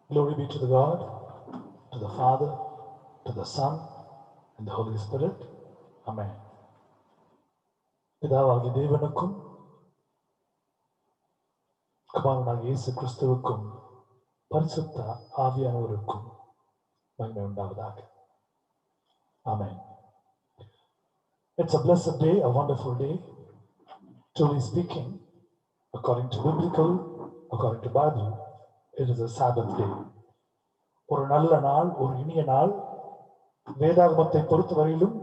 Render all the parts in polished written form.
Glory be to the God, to the Father, to the Son, and the Holy Spirit. Amen. பிதாவாகிய தேவனுக்கும் குமாரனாகிய இயேசு கிறிஸ்துவுக்கும் பரிசுத்த ஆவியானவருக்கும் மகிமை உண்டாவதாக. Amen. It's a blessed day, a wonderful day. Truly speaking, according to biblical, according to Bible, it is a Sabbath day. ஒரு நல்ல நாள், ஒரு இனிய நாள். வேதாகமத்தை பொறுத்தவரையிலும்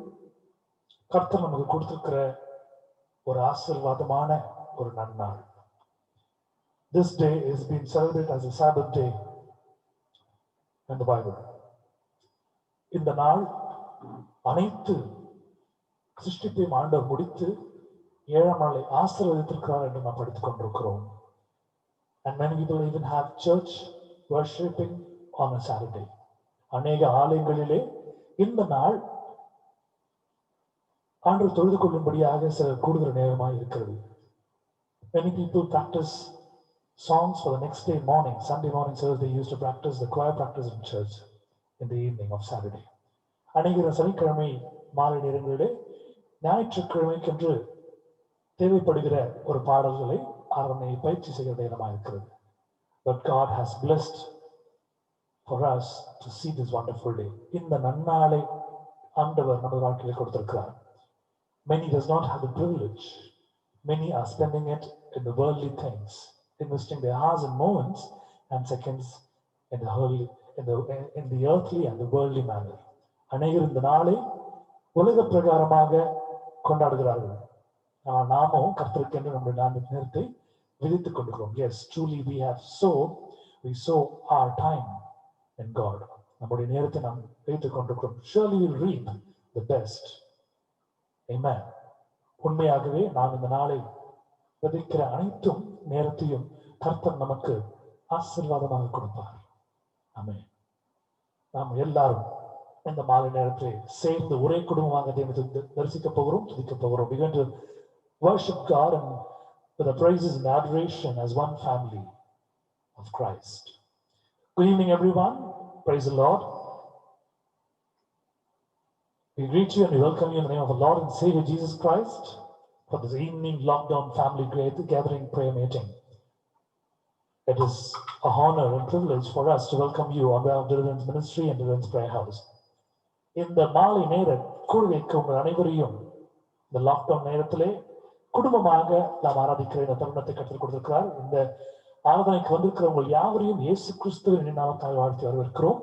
கர்த்தர் நமக்கு கொடுத்திருக்கிற ஒரு ஆசீர்வாதமான ஒரு நன்னாள். This day is being celebrated as a Sabbath day in the Bible. இந்த நாள் அனைத்து சிருஷ்டிப்பையும் ஆண்டவர் முடித்து 7ஆம் நாளை ஆசீர்வதித்திருக்கிறார் என்று நாம் படித்துக் கொண்டிருக்கிறோம். And many people even have church worshiping on a Saturday. அநேக ஆலயங்களிலே இந்த நாள் ஆண்டவர் தொழுது கொள்ளும்படியாக சிலர் கூடுகிற நேரமாக இருக்கிறது. Many people practice songs for the next day morning. Sunday morning service they used to practice the choir practice in church in the evening of Saturday. அநேகர் சனிக்கிழமை மாலை நேரங்களிலே ஞாயிற்றுக்கிழமைக்கென்று தேவைப்படுகிற ஒரு பாடல்களை ஆராதனை பயிற்சி செய்கிற நேரமாக இருக்கிறது. But God has blessed for us to see this wonderful day. இந்த நன்னாளை ஆண்டவர் நம்ம வாழ்க்கையில் கொடுத்திருக்கிறார். Many does not have the privilege. Many are spending it in the worldly things, investing their hours and moments and seconds in the earthly and the worldly manner. அநேகர் இந்த நாளை உலக பிரகாரமாக கொண்டாடுகிறார்கள். ஆனால் நாமும் கர்த்தருக்கென்று நம்முடைய நேரத்தை விதித்துக் கொண்டிருக்கிறோம். Yes, truly we sow our time in God. நம்முடைய நேரத்தை நாம் வைத்துக் கொண்டிருக்கிறோம். Surely we'll reap the best. Amen. உண்மையாகவே நாம் இந்த நாளை விதைக்கிற அனைத்தும் நேரத்தையும் கர்த்தர் நமக்கு ஆசீர்வாதமாக கொடுப்பார். ஆமென். நாம் எல்லாரும் இந்த மாலை நேரத்தில் சேர்ந்து ஒரே குடும்பமாக தேவனை தரிசிக்க போகிறோம், துதிக்க போகிறோம். We are going to worship God and with the praises and adoration as one family of Christ. Good evening, everyone. Praise the Lord. We greet you and we welcome you in the name of the Lord and Savior Jesus Christ for this evening lockdown family gathering prayer meeting. It is a honor and privilege for us to welcome you on behalf of Deliverance Ministry and Deliverance Prayer House. இந்த மாலை நேர கூடுகைக்கு உங்கள் அனைவரையும் இந்த lockdown நேரத்திலே குடும்பமாக நாம் ஆராதிக்கிற இந்த தருணத்தை கற்றுக் கொடுத்திருக்கிறார். இந்த ஆராதனைக்கு வந்திருக்கிற உங்கள் யாவரையும் இயேசு கிறிஸ்துவின் நாமத்தால் வாழ்த்தி வரவேற்கிறோம்.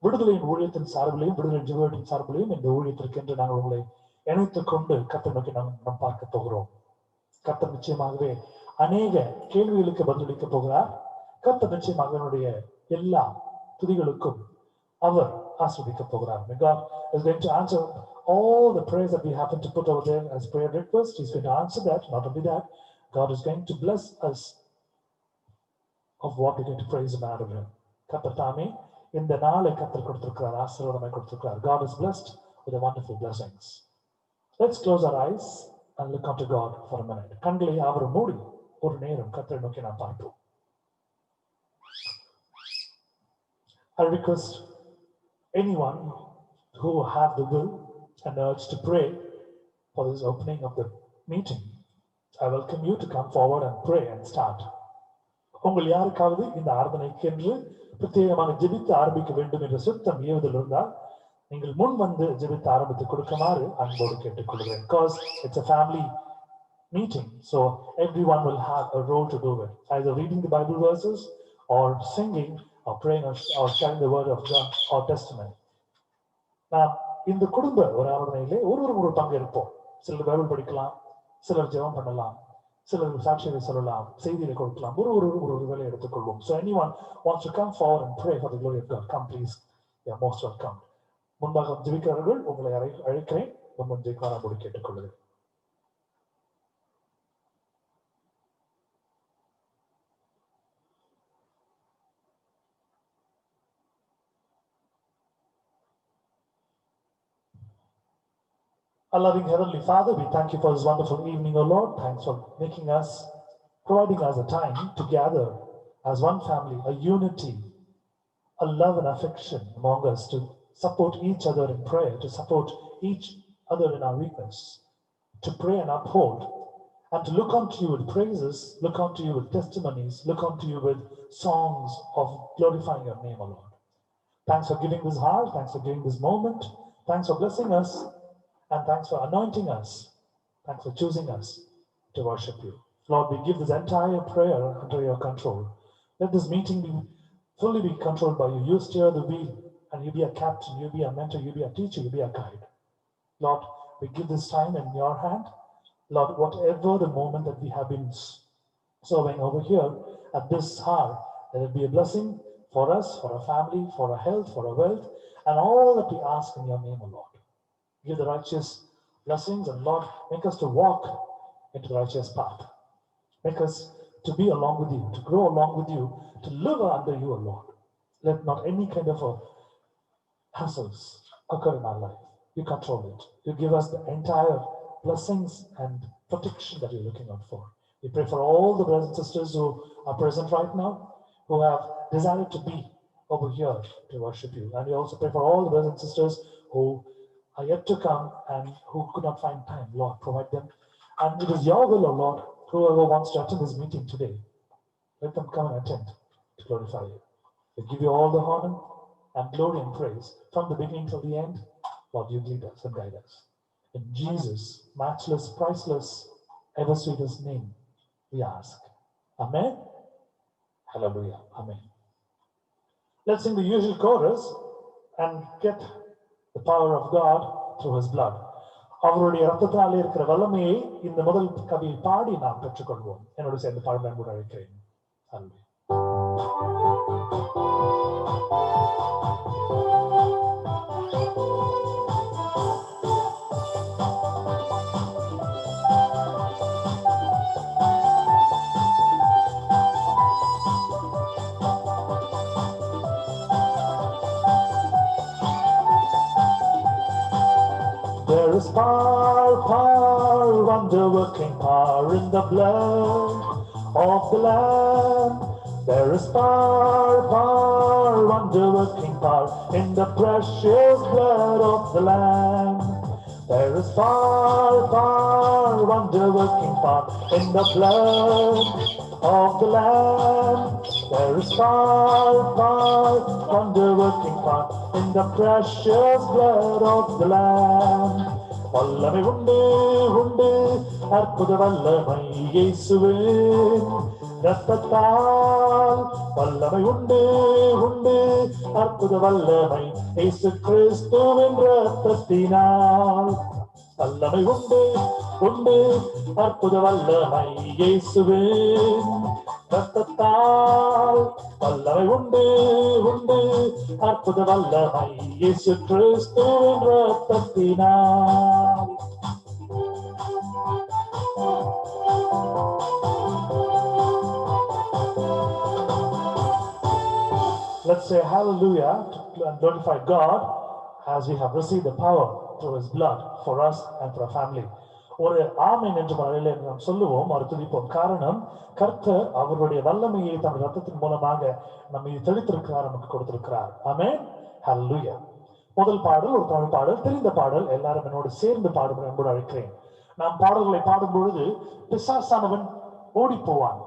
விடுதலையின் ஊழியத்தின் சார்பிலையும் விடுதலை ஜீவத்தின் சார்பிலையும் இந்த ஊழியத்திற்கு என்று நாங்கள் உங்களை இணைத்துக் கொண்டு கர்த்தரை நோக்கி நாம் பார்க்க போகிறோம். கர்த்தர் நிச்சயமாகவே அநேக கேள்விகளுக்கு பதிலளிக்க போகிறார். கர்த்தர் நிச்சயமாக என்னுடைய எல்லா துதிகளுக்கும் அவர் ஆசீர்வதிக்க போகிறார். God is going to answer all the prayers that we happen to put over there as prayer request. He's going to answer that. Not only that, God is going to bless us of what we're going to praise and honor him. கர்த்தர் தாமே இந்த நாளை கர்த்தர் கொடுத்திருக்கிறார், ஆசீர்வாதமாய் கொடுத்திருக்கிறார். God is blessed with the wonderful blessings. Let's close our eyes and look unto God for a minute. கண்களை அவர் மூடி ஒரு நேரம் கர்த்தரை நோக்கி நாம் பார்ப்போம். I request anyone who have the will and urge to pray for this opening of the meeting, I welcome you to come forward and pray and start. உங்கள் யாருக்காவது இந்த ஆராதனைக்கு என்று பிரத்யேகமாக ஜெபித்து ஆரம்பிக்க வேண்டும் என்ற சுத்தம் ஏவுதல் இருந்தால் நீங்கள் முன் வந்து ஜெபித்து ஆரம்பித்து கொடுக்குமாறு அன்போடு கேட்டுக்கொள்கிறேன். Because it's a family meeting, so everyone will have a role to do it, either reading the Bible verses or singing or praying or sharing the word of God or testimony. நாம் இந்த குடும்ப ஒரு ஆராதனையிலே ஒரு பங்கு இருப்போம். சிலர் Bible படிக்கலாம், சிலர் ஜெபம் பண்ணலாம், சிலர் சாட்சியை சொல்லலாம், செய்தியை கொடுக்கலாம். ஒரு வேலை எடுத்துக்கொள்வோம். So anyone wants to come forward and pray for the glory of God, come please. You are most welcome. முன்பாக ஜெபிக்கிறவர்கள் உங்களை அழைக்கிறேன். முன் ஜெபிக்காரபடி கேட்டுக்கொள்கிறேன். Our loving Heavenly Father, we thank you for this wonderful evening, O Lord. Thanks for providing us a time to gather as one family, a unity a love and affection among us to support each other in prayer, to support each other in our weakness, to pray and uphold, and to look unto you with praises, look unto you with testimonies, look unto you with songs of glorifying your name, O Lord. Thanks for giving this heart, thanks for giving this moment, thanks for blessing us, and thanks for anointing us, thanks for choosing us to worship you. Lord, we give this entire prayer under your control. Let this meeting be fully be controlled by you. You steer the wheel, and you be a captain, you be a mentor, you be a teacher, you be a guide. Lord, we give this time in your hand. Lord, whatever the moment that we have been serving over here at this hour, let it be a blessing for us, for our family, for our health, for our wealth, and all that we ask in your name, O Lord. Give the righteous blessings, and Lord, make us to walk into the righteous path. Make us to be along with you, to grow along with you, to live under you, O Lord. Let not any kind of hassles occur in our life. You control it. You give us the entire blessings and protection that you're looking out for. We pray for all the brothers and sisters who are present right now, who have decided to be over here to worship you. And we also pray for all the brothers and sisters who are yet to come and who could not find time. Lord, provide them. And it is your will, O Lord, whoever wants to attend this meeting today, let them come and attend to glorify you. We give you all the honor and glory and praise from the beginning till the end. Lord, you lead us and guide us. In Jesus' matchless, priceless, ever sweetest name, we ask. Amen. Hallelujah. Amen. Let's sing the usual chorus and get the power of God through his blood. அவருடைய ரத்தத்தாலே இருக்கிற வல்லமையை இந்த முதல் கவியை பாடி நாம் பெற்றுக்கொள்வோம். என்னோடு சேர்ந்து பாட நான் அழைக்கிறேன். அன்பே. There is power, wonder-working power in the blood of the Lamb. There is power, wonder-working power in the precious blood of the Lamb. There is power, wonder-working power in the blood of the Lamb. There is power, wonder-working power in the precious blood of the Lamb. வல்லமை உண்டு உண்டு அற்புத வல்லமை இயேசுவின் இரத்தத்தால். வல்லமை உண்டு உண்டு அற்புத வல்லமை இயேசு கிறிஸ்துவின் இரத்தத்தினால். வல்லமை உண்டு உண்டு அற்புத வல்லமை இயேசுவின் இரத்தத்தால். வல்லமை உண்டு உண்டு அற்புத வல்லமை இயேசு கிறிஸ்துவின் இரத்தத்தினால். Let's say hallelujah and glorify God as we have received the power through his blood for us and for our family. ஒரு ஆமென் என்று மலையிலே நாம் சொல்லுவோம், அவர் துதிப்போம். காரணம், கர்த்தர் அவருடைய வல்லமையை தன் ரத்தத்தின் மூலமாக நம்மை தெளித்திருக்கிறார், நமக்கு கொடுத்திருக்கிறார். ஆமென். ஹல்லேலூயா. முதல் பாடல் ஒரு தமிழ் பாடல், தெரிந்த பாடல். எல்லாரும் என்னோடு சேர்ந்து பாடும்படி அன்போடு அழைக்கிறேன். நாம் பாடல்களை பாடும் பொழுது பிசாசானவன் ஓடி போவான்,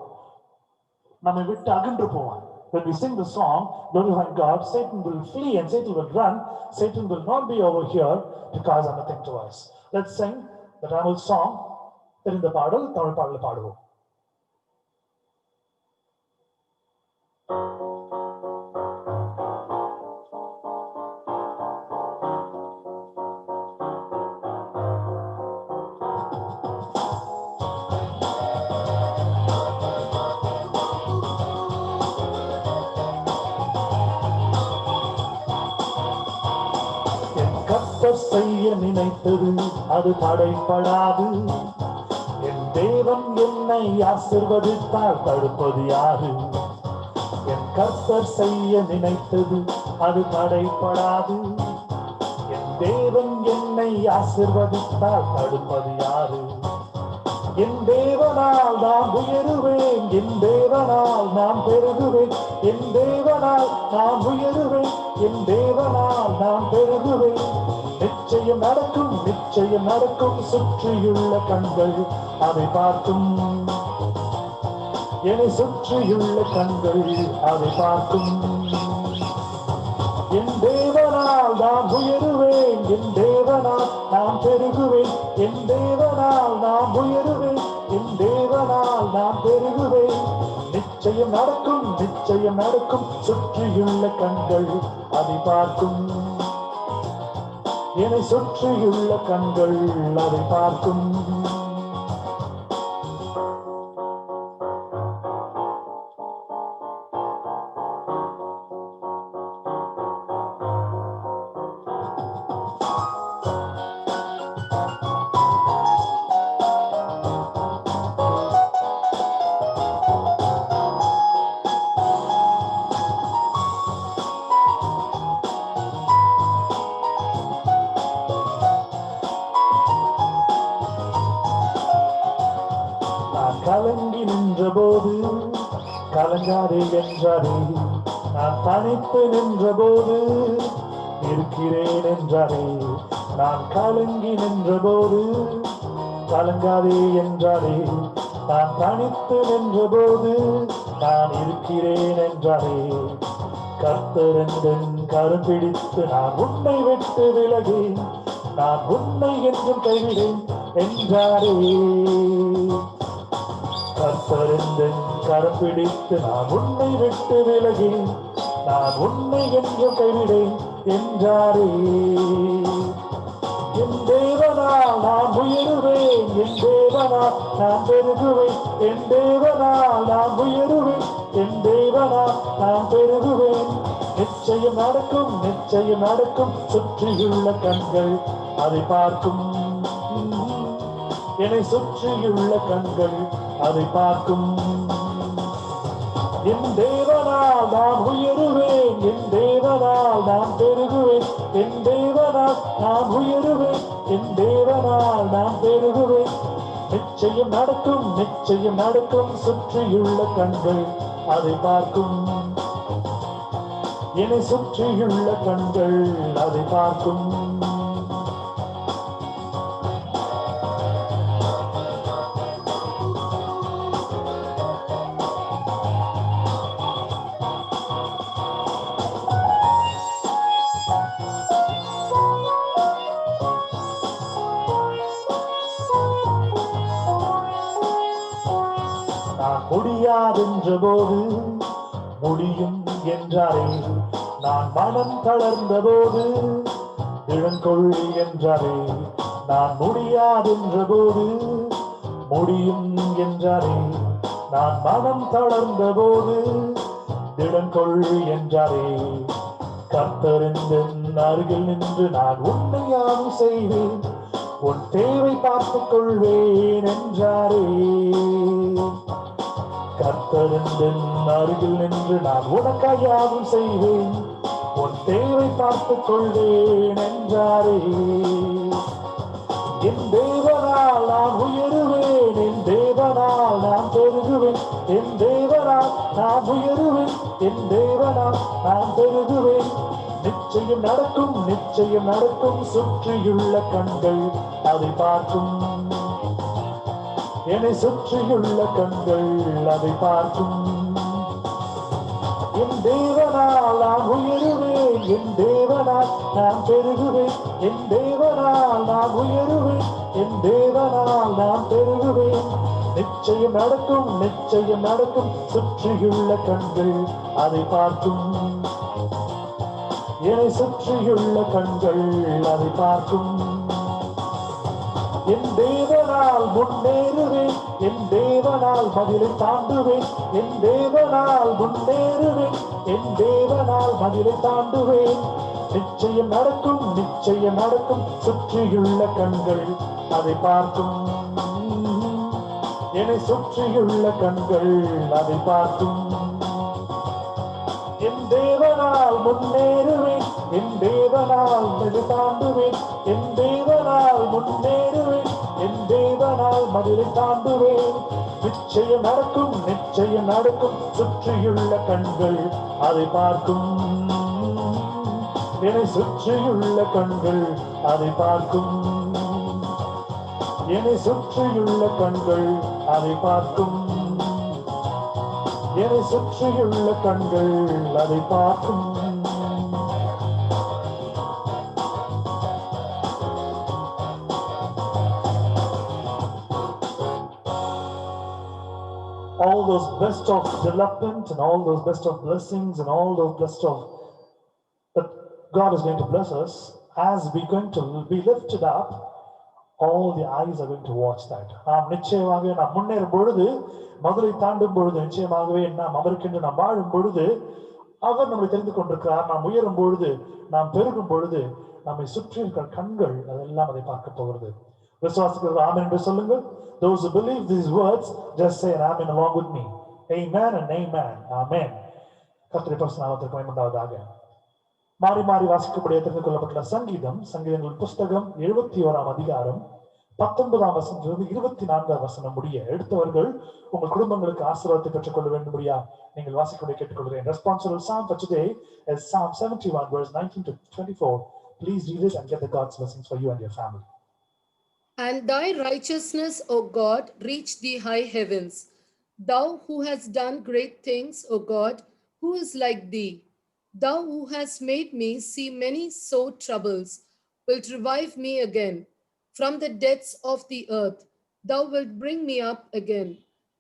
நம்மை விட்டு அகன்று போவான். When we sing the song, glorifying God, Satan will flee and Satan will run. Satan will not be over here to cause anything to us. Let's sing the Tamil song. தெரிந்த பாடல், தமிழ் பாடல் பாடுவோம். செய்ய நினைத்தது அது தடைப்படாது. என் தேவன் என்னை ஆசீர்வதித்தால் தடுப்பது யாரு? என் கர்த்தர் செய்ய நினைத்தது அது தடைப்படாது. என் தேவன் என்னை ஆசீர்வதித்தால் தடுப்பது யாரு? என் தேவனால் நான் உயருவேன், என் தேவனால் நான் பெருகுவேன், என் தேவனால் நான் உயருவேன், என் தேவனால் நான் பெருகுவேன். நிச்சயம் நடக்கும், நிச்சயம் நடக்கும், சுற்றியுள்ள கண்கள் அதை பார்க்கும். என்னை சுற்றியுள்ள கண்கள் அதை பார்க்கும். என் தேவனால் நான் உயருவேன், என் தேவனால் நான் பெருகுவேன், என் தேவனால் நான் உயருவேன், என் தேவனால் நான் பெருகுவேன். நிச்சயம் நடக்கும், நிச்சயம் நடக்கும், சுற்றியுள்ள கண்கள் அதை பார்க்கும். என்னை சுற்றியுள்ள கண்கள் அதை பார்க்கும். கலங்கி நின்ற போது கலங்காதே என்றாரே, நான் தனித்து நின்ற போது இருக்கிறேன் என்றாரே. நான் கலங்கி நின்ற போது கலங்காதே என்றாரே, நான் தனித்து நின்ற போது நான் இருக்கிறேன் என்றாரே. கர்த்தரெந்தன் கரம் பிடித்து நான் உன்னை விட்டு விலகேன், நான் உன்னை என்றும் கைவிடேன் என்றாரே. கர்த்தரெந்தன் கரம் பிடித்து நான் உன்னை விட்டு விலகேன், நான் உன்னை என்றும் கைவிடேன் என்றாரே. என் தேவனால் நான் உயருவேன், என் தேவனால் நான் பெருகுவேன், என் தேவனால் நான் உயருவேன், என் தேவனால் நான் பெருகுவேன். நிச்சயம் நடக்கும், நிச்சயம் நடக்கும், சுற்றியுள்ள கண்கள் அதை பார்க்கும். என்னை சுற்றியுள்ள கண்கள் அதை பார்க்கும். என் தேவனால் நான் உயருவேன், என் தேவனால் நான் பெருகுவேன், என் தேவனால் நான் உயருவேன், என் தேவனால் நான் பெருகுவேன். நிச்சயம் நடக்கும், நிச்சயம் நடக்கும், சுற்றியுள்ள கண்கள் அதை பார்க்கும். என்னை சுற்றியுள்ள கண்கள் அதை பார்க்கும். நான் முடியாதென்ற போது முடியும் என்றாரே, நான் மனம் தளர்ந்த போது இளங்கொள்ளி என்றாரே. நான் முடியாதென்ற போது முடியும் என்றாரே, நான் மனம் தளர்ந்த போது இளங்கொள்ளி என்றாரே. கர்த்தரெந்தன் அருகில் நின்று நான் உன்னை யாவும் செய்வேன், உன் தேவை பார்த்துக் கொள்வேன் என்றாரே. கர்த்தரெந்தன் அருகில் நின்று நான் உனக்காய் யாவும் செய்வேன், உன் தேவை பார்த்துக் கொள்வேன் என்றாரே. என் தேவனால் நான் உயருவேன், என் தேவனால் நான் பெருகுவேன், என் தேவனால் நான் உயருவேன், என் தேவனால் நான் பெருகுவேன். நிச்சயம் நடக்கும், நிச்சயம் நடக்கும், சுற்றியுள்ள கண்கள் அதை பார்க்கும். என்னை சுற்றியுள்ள கண்கள் அதை பார்க்கும். என் தேவனால் நான் உயருவேன், என் தேவனால் நான் பெருகுவேன், என் தேவனால் நான் உயருவேன், என் தேவனால் நான் பெருகுவேன். நிச்சயம் நடக்கும், நிச்சயம் நடக்கும், சுற்றியுள்ள கண்கள் அதை பார்க்கும். என்னை சுற்றியுள்ள கண்கள் அதை பார்க்கும். என் தேவனால் முன்னேறுவேன், என் தேவனால் மதிலை தாண்டுவேன், என் தேவனால் முன்னேறுவேன், என் தேவனால் மதிலை தாண்டுவேன். நிச்சயம் நடக்கும், நிச்சயம் நடக்கும், சுற்றியுள்ள கண்கள் அதை பார்க்கும். என்னை சுற்றியுள்ள கண்கள் அதை பார்க்கும். என் தேவனால் முன்னேறுவேன், என் தேவனால் மதிலை தாண்டுவேன், என் தேவனால் முன்னேறுவேன், என் தேவனால் மதிலை தாண்டுவேன். நிச்சயம் நடக்கும், நிச்சயம் நடக்கும், சுற்றியுள்ள கண்கள் அதை பார்க்கும், என்னை சுற்றியுள்ள கண்கள் அதை பார்க்கும், என்னை சுற்றியுள்ள கண்கள் அதை பார்க்கும், என்னை சுற்றியுள்ள கண்கள் அதை பார்க்கும். All those best of development and all those best of blessings and all those best of that God is going to bless us as we're going to be lifted up. All the eyes are going to watch that. நாம் நிச்சயமாக நாம் முன்னேறும் பொழுது, மதுரை தாண்டும் பொழுது, நிச்சயமாகவே நாம் அவருக்கென்று நாம் வாழும் பொழுது அவர் நம்மை தெரிந்து கொண்டிருக்கிறார். நாம் உயரும் பொழுது, நாம் பெருகும் பொழுது, நம்மை சுற்றி இருக்கிற கண்கள் அதெல்லாம் அதை பார்க்க போகிறது. விசுவாசிக்கிறவர்கள் ஆமென் என்று சொல்லுங்கள். Those who believe these words, just say an amen along with me. Amen and amen. Amen. கர்த்தருடைய பரிசுத்த நாமத்திற்கு மகிமை உண்டாவதாக. மாறி மாறி வாசிக்கப்படியே தெரிந்து கொள்ளப்பட்டுள்ள சங்கீதங்கள் புஸ்தகம் 71ஆம் அதிகாரம் 19ஆம் வசனத்திலிருந்து 24ஆம் வசனம் முடிய எடுத்தவர்கள் உங்கள் குடும்பங்களுக்கு ஆசீர்வாதத்தை பெற்றுக் கொள்ள வேண்டும்படியா நீங்கள் வாசிக்கக்கூடிய கேட்டுக்கொள்கிறேன். Responsible psalm for today is Psalm 71 verse 19 to 24. Please read it and get the God's blessings for you and your family. And thy righteousness, O God, reach the high heavens. Thou who hast done great things, O God, who is like thee? Thou who hast made me see many sore troubles, wilt revive me again. From the depths of the earth, thou wilt bring me up again.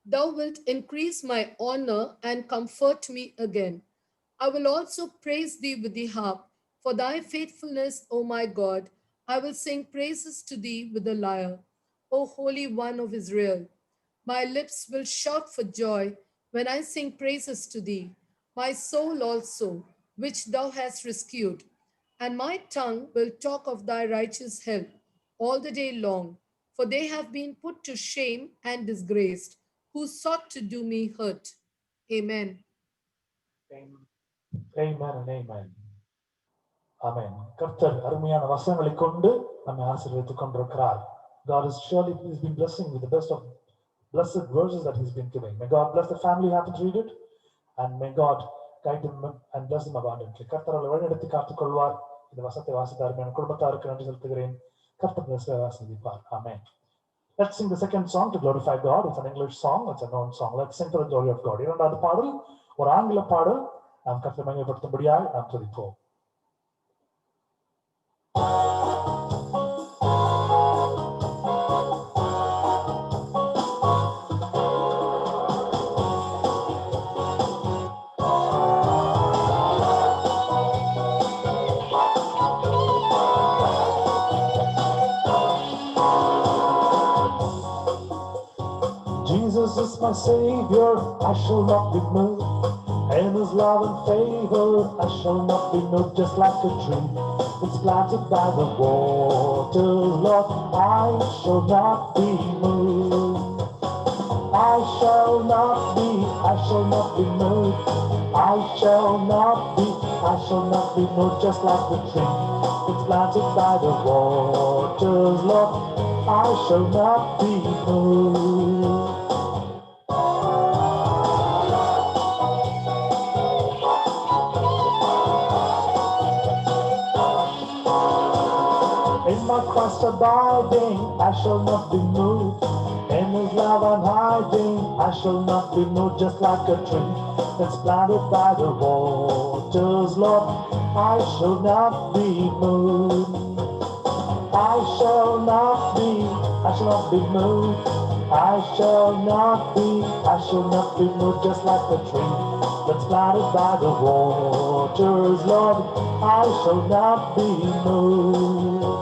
Thou wilt increase my honor and comfort me again. I will also praise thee with the harp, for thy faithfulness, O my God. I will sing praises to thee with the lyre, O Holy One of Israel. My lips will shout for joy when I sing praises to thee, my soul also, which thou hast rescued. And my tongue will talk of thy righteous help all the day long, for they have been put to shame and disgraced, who sought to do me hurt. Amen. Amen and amen. Amen. கர்த்தர் அருமையான வசனங்களை கொண்டு நம்மை ஆசீர்வதித்துக் கொண்டிருக்கிறார். God is surely he's been blessing with the best of blessed verses that he's been giving. May God bless the family who happen to read it, and may God guide them and bless them abundantly. கர்த்தர் அவர்களை வழிநடத்தி காத்துக் கொள்வார். இந்த வசனத்தை வாசித்த அருமையான குடும்பத்தாருக்கு நன்றி செலுத்துகிறேன். கர்த்தர் ஆசீர்வதிப்பார். Amen. Let's sing the second song to glorify God. It's an English song. It's a known song. Let's sing for the glory of God. இரண்டாவது பாடல் ஒரு ஆங்கில பாடல். நாம் கர்த்தரை மகிமைப்படுத்தும்படியாய் நாம் துதிப்போம். Jesus is my Savior, I shall not be moved. In His love and favor, I shall not be moved. Just like a tree that's planted by the waters, Lord, I shall not be moved. I shall not be moved. I shall not be moved. Just like the tree that's planted by the waters, Lord, I shall not be moved. In my Christ abiding, I shall not be moved. In His love I'm hiding, I shall not be moved. Just like a tree that's planted by the waters, Lord, I shall not be moved. I shall not be moved. I shall not be moved. Just like a tree that's planted by the waters, Lord, I shall not be moved.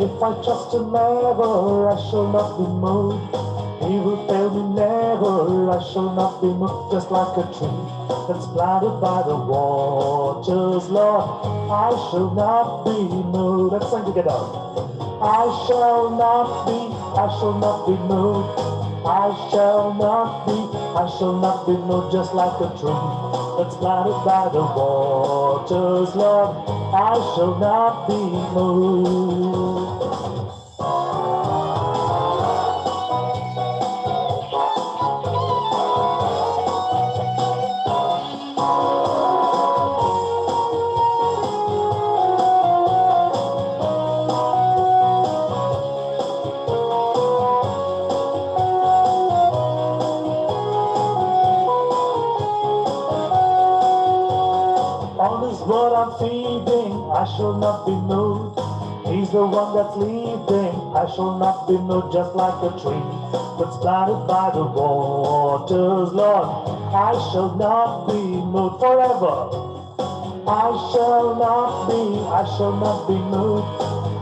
If If I trust him ever, I shall not be moved. He will fail me never, I shall not be moved. Just like a tree that's planted by the waters, Lord, I shall not be moved. Let's sing together. I shall not be moved. I shall not be moved. Just like a tree that's planted by the waters, Lord, I shall not be moved. What I'm feeding, I shall not be moved. He's the one that's leading, I shall not be moved. Just like a tree that's planted by the waters, Lord, I shall not be moved forever. I shall not be moved.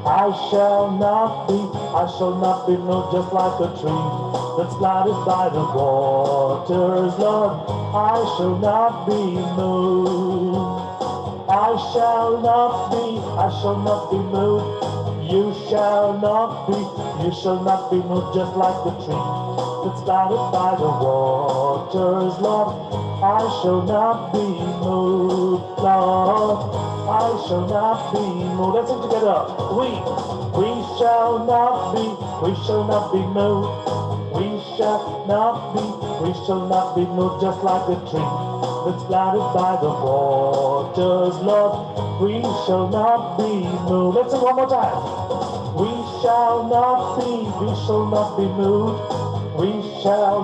I shall not be moved. Just like a tree that's planted by the waters, Lord, I shall not be moved. I shall not be moved. You shall not be moved. Just like the tree that's planted by the waters, Lord, I shall not be moved, Lord. I shall not be moved. Let's sing together. We shall not be moved. We shall not be moved. Just like the tree that's planted by the waters, Lord, we shall not be moved. Let's sing one more time. We shall not be moved. We shall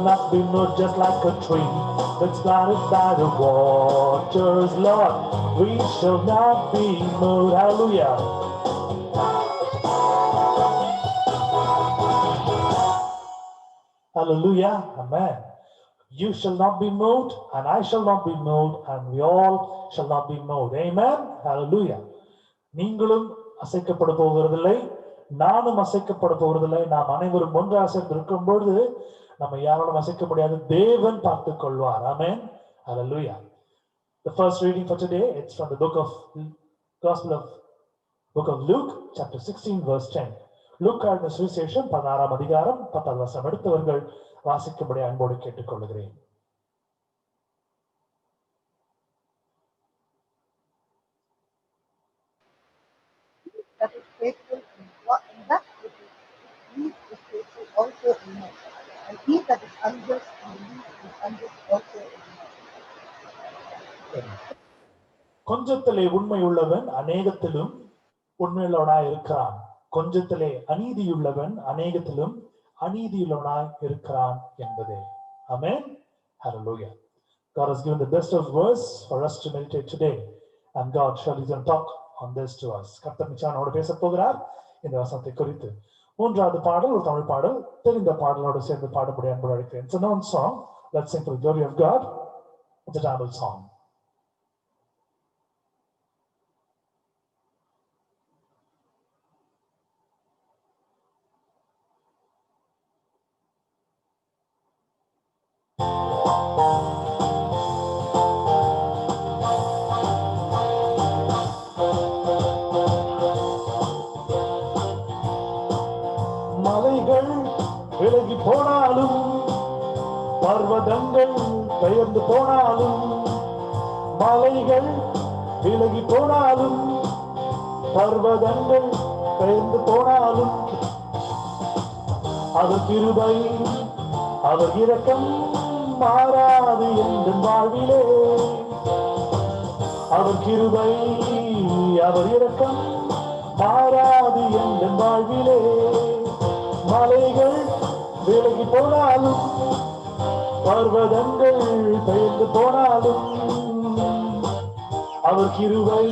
not be moved. Just like a tree that's planted by the waters, Lord, we shall not be moved. Hallelujah. Hallelujah. Amen. You shall not be moved, and I shall not be moved, and we all shall not be moved. Amen. Hallelujah. நீங்களும் அசைக்கப்பட போகிறதில்லை, நானும் அசைக்கப்பட போகிறதில்லை. நாம் அனைவரும் ஒன்றாக சேர்ந்து இருக்கும் பொழுது நம்ம யாராலும் அசைக்க முடியாது. தேவன் பார்த்துக் கொள்வார். Amen. Hallelujah. The first reading for today, it's from the book of Luke, chapter 16, verse 10. லூக்கா சுவிசேஷம் 16ஆம் அதிகாரம் 10வது வசனம் எடுத்தவர்கள் வாசிக்கும்படி அன்போடு கேட்டுக்கொள்கிறேன். That is faithful in that which he is faithful also in him. And he that is unjust in the least is unjust also in him. கொஞ்சத்திலே உண்மை உள்ளவன் அநேகத்திலும் உண்மையுள்ளவனாய் இருக்கிறான். கொஞ்சத்திலே அநீதியுள்ளவன் அநேகத்திலும் அநீதியுள்ளவனாய் இருக்கிறான் என்பதே. Amen. Hallelujah. God has given the best of words for us to meditate today, and God surely is going to talk on this to us. கர்த்தர் நிச்சயமாக பேச போகிறார் இந்த வசனத்தை குறித்து. மூன்றாவது பாடல் ஒரு தமிழ் பாடல், தெரிந்த பாடலோடு சேர்ந்து பாடும்படி அன்போடு அழைக்கிறேன். It's a known song. Let's sing for the glory of God. It's a Tamil song. மலைகள் விலகி போனாலும், பர்வதங்கள் பெயர்ந்து போனாலும், மலைகள் விலகி போனாலும், பர்வதங்கள் பெயர்ந்து போனாலும், அவர் கிருபை அவர் இரக்கம் மாறாது என்ற வாழ்விலே. அவர் கிருபை அவர் இரக்கம் மாறாது என்ற வாழ்விலே. மலைகள் விலகி போனாலும், பர்வதங்கள் பெயர்ந்து போனாலும், அவர் கிருபை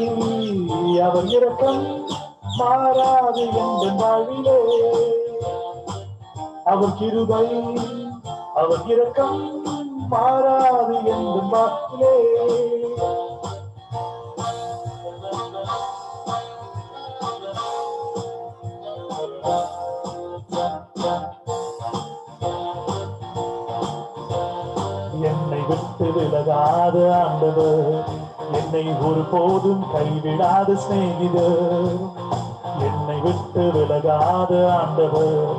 அவர் இரக்கம் மாறாது என்ற வாழ்விலே. அவர் கிருபை அவர் இரக்கம் மாறாது என்ற வாழ்விலே. என்னை விட்டு விலகாத ஆண்டவர், என்னை ஒருபோதும் கைவிடாத சிநேகிதர். என்னை விட்டு விலகாத ஆண்டவர்,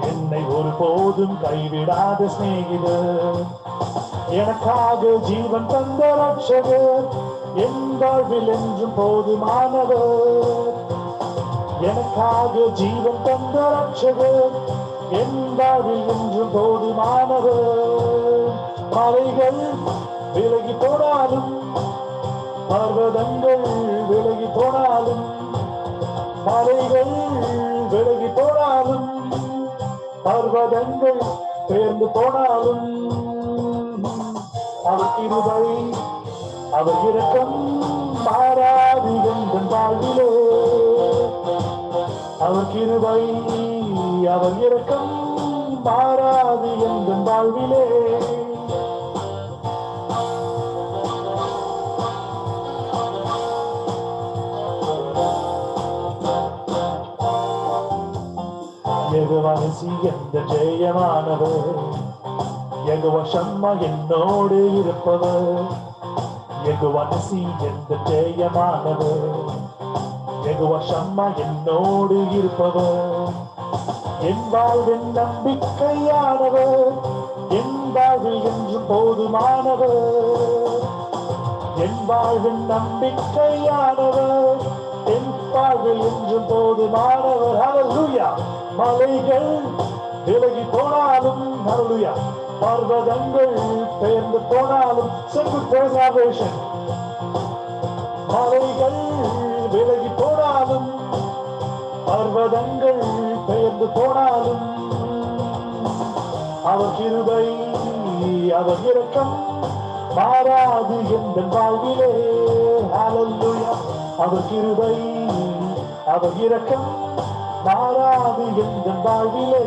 என்னை ஒருபோதும் கைவிடாத சிநேகிதர். எனக்காக ஜீவன் தந்த ரட்சகர், என் வாழ்வில் என்றும் போதுமானவர். எனக்காக ஜீவன் தந்த ரட்சகர், என் வாழ்வில் என்றும் போதுமானவர். மலைகள் விலகி போனாலும், பர்வதங்கள் விலகி போனாலும், மலைகள் விலகி போனாலும், பர்வதங்கள் பெயர்ந்து போனாலும், அவர் கிருபை அவர் இரக்கம் மாறாது என் வாழ்விலே. அவர் கிருபை அவர் இரக்கம் மாறாது என் வாழ்விலே. யெகோவா நிசி என்ற ஜெயமானவர், யெகோவா ஷம்மா என்னோடு இருப்பவர். யெகோவா நிசி என்ற ஜெயமானவர், யெகோவா ஷம்மா என்னோடு இருப்பவர். என் வாழ்வின் நம்பிக்கையானவர், என் வாழ்வில் என்றும் போதுமானவர். என் வாழ்வின் நம்பிக்கையானவர், என் வாழ்வில் என்றும் போதுமானவர். ஹல்லேலூயா. மலைகள் விலகி போனாலும், ஹல்லேலூயா, பர்வதங்கள் பெயர்ந்து போனாலும், salvation. மலைகள் விலகி போனாலும், பர்வதங்கள் பெயர்ந்து போனாலும், அவர் கிருபை அவர் இரக்கம் மாறாது என் வாழ்விலே. ஹல்லேலூயா. அவர் கிருபை அவர் இரக்கம் மாறாது என் வாழ்விலே.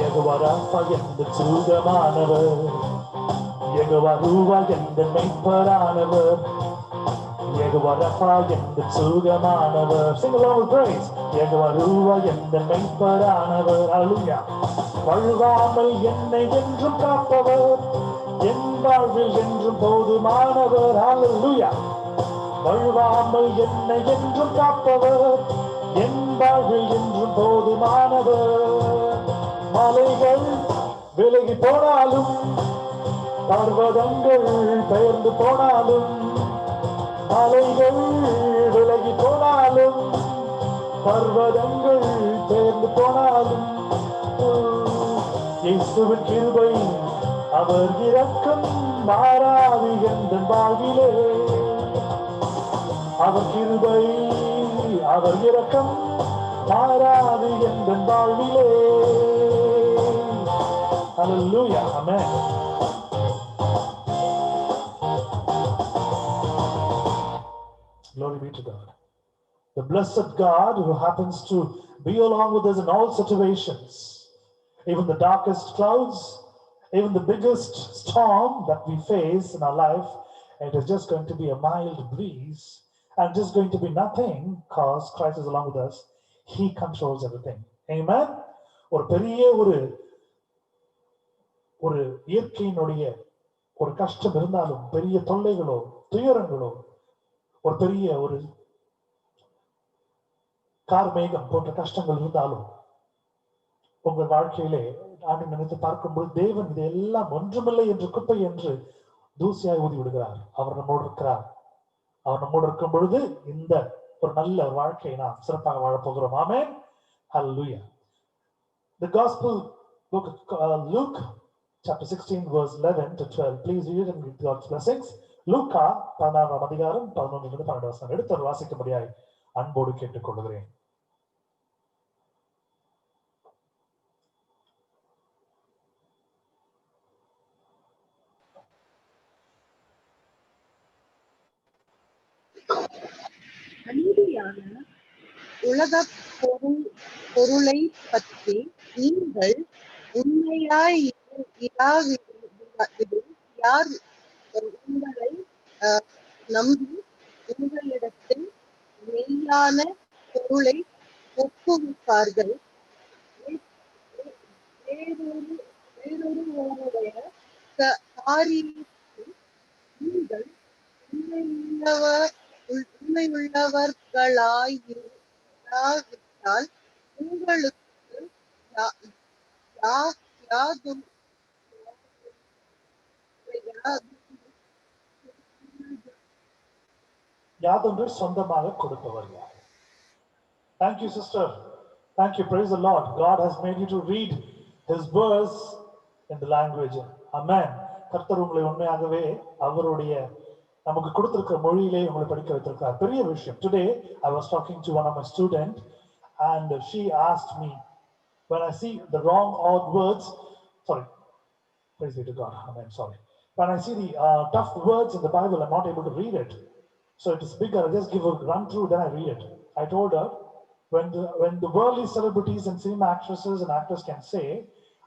யெகோவா ராஃபா என்ற சுகமானவர், யெகோவா ரூவா என்ற மெய்ப்பரானவர். யெகோவா ராஃபா என்ற சுகமானவர். Sing along with praise. Jehovah ரூவா என்ற மெய்ப்பரானவர். ஹல்லேலூயா. வழுவாமல் என்னை என்றும் காப்பவர், என் வாழ்வில் என்றும் போதுமானவர். ஹல்லேலூயா. வழுவாமல் என்னை என்றும் காப்பவர், என் வாழ்வில் என்றும் போதுமானவர். மலைகள் விலகி போனாலும், பர்வதங்கள் பெயர்ந்து போனாலும், மலைகள் விலகி போனாலும், பர்வதங்கள் பெயர்ந்து போனாலும், இயேசுவின் கிருபை அவர் இரக்கம் மாறாது என் வாழ்விலே. அவர் கிருபை அவர் இரக்கம் மாறாது என் வாழ்விலே. ஹல்லேலூயா. ஆமென். Glory be to God. The blessed God who happens to be along with us in all situations, even the darkest clouds, even the biggest storm that we face in our life, it is just going to be a mild breeze and just going to be nothing because Christ is along with us. He controls everything. Amen. ஒரு பெரிய ஒரு இயற்கையினுடைய ஒரு கஷ்டம் இருந்தாலும், பெரிய தொல்லைகளோ துயரங்களோ, ஒரு பெரிய ஒரு கார்மேகம் போன்ற கஷ்டங்கள் இருந்தாலும், உங்கள் வாழ்க்கையிலே ஆண்டு நினைத்து பார்க்கும்போது தேவன் இதெல்லாம் ஒன்றுமில்லை என்று குப்பை என்று தூசியாய் ஊதி விடுகிறார். அவர் நம்மோடு இருக்கிறார். அவர் நம்மோடு இருக்கும் பொழுது இந்த ஒரு நல்ல வாழ்க்கையை நாம் சிறப்பாக வாழப்போகிறோம். ஆமென். ஹல்லேலூயா. The gospel book Luke chapter 16 verse 11 to 12. Please read and read God's blessings. லூக்கா 16 அதிகாரம் 11 to 12 வசனம் எடுத்து வாசிக்கும்படியாய் அன்போடு கேட்டுக்கொள்கிறேன். அநீதியான உலக பொருளை பற்றி நீங்கள் உண்மையாய் இராவிடில் யார் உங்களை நம்பி உங்களிடத்தில் மெய்யான பொருளை ஒப்புவிப்பார்கள். வேறொருவருடைய காரியத்தில் நீங்கள் உண்மையுள்ளவர்களாயிராவிட்டால் உங்களுக்கு யாதும் யாதொன்று சொந்தமாக கொடுப்பவர் யார்? Thank you, sister. Thank you. Praise the Lord. God has made you to read His verse in the language. Amen. கர்த்தர் உங்களை உண்மையாகவே அவருடைய நமக்கு கொடுத்திருக்கிற மொழியிலே உங்களை படிக்க வைத்திருக்கிறார். பெரிய விஷயம். Today I was talking to one of my students and she asked me, when I see the wrong odd words, sorry, praise be to God. Amen. Sorry. When I see the tough words in the Bible, I'm not able to read it. So it is bigger. I just give a run through, then I read it. I told her, when the worldly celebrities and cinema actresses and actors can say,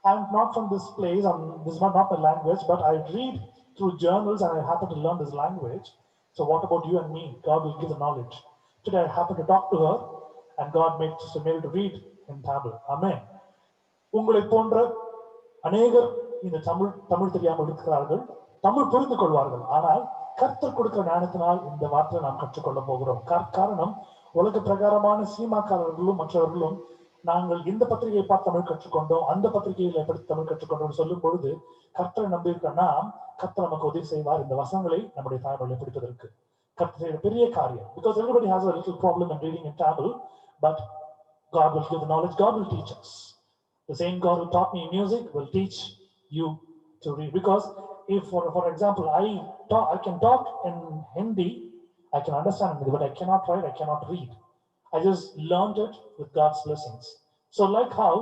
I'm not from this place, this is not my language, but I read through journals and I happen to learn this language. So what about you and me? God will give the knowledge. Today I happen to talk to her and God made Sister Mary to read in Tamil. Amen. உங்களை போன்ற அநேகர் இந்த தமிழ் தெரியாமல் இருக்கிறார்கள். தமிழ் புரிந்து கொள்வார்கள். ஆனால் கர்த்தர் கொடுக்கிற ஞானத்தினால் இந்த வார்த்தையை நாம் கற்றுக்கொள்ள போகிறோம். காரணம் உலக பிரகாரமான சீமாக்காரர்களும் மற்றவர்களும் நாங்கள் இந்த பத்திரிகையை பார்த்து தமிழ் கற்றுக்கொண்டோம், அந்த பத்திரிகைகளை படித்து தமிழ் கற்றுக்கொண்டோம் சொல்லும் பொழுது கர்த்தரை நம்பியிருக்க நாம் கர்த்தர் நமக்கு உதவி செய்வார் இந்த வசனங்களை நம்முடைய தாய்மொழியை பிடிப்பதற்கு. கர்த்தர் செய்த பெரிய காரியம். Because everybody has a little problem in reading in Tamil, but God will give the knowledge. God will teach us. The same God who taught me music will teach you to read. Because if, for example, I can talk in Hindi, I can understand Hindi, but I cannot write, I cannot read. I just learned it with God's blessings. So like how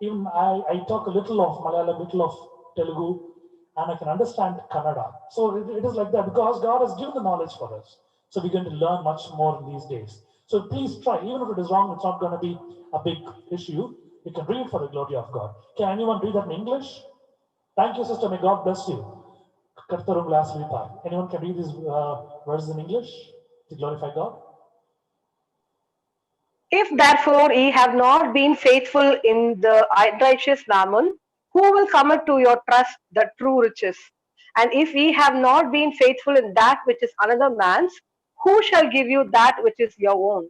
even I talk a little of Malayalam, little of Telugu, and I can understand Kannada. So it is like that because God has given the knowledge for us. So we're going to learn much more in these days. So please try. Even if it is wrong, it's not going to be a big issue. You can read for the glory of God. Can anyone read that in English? Thank you, sister. May God bless you. Anyone can read these verses in English to glorify God? If therefore ye have not been faithful in the righteous mammon, who will commit to your trust the true riches? And if ye have not been faithful in that which is another man's, who shall give you that which is your own?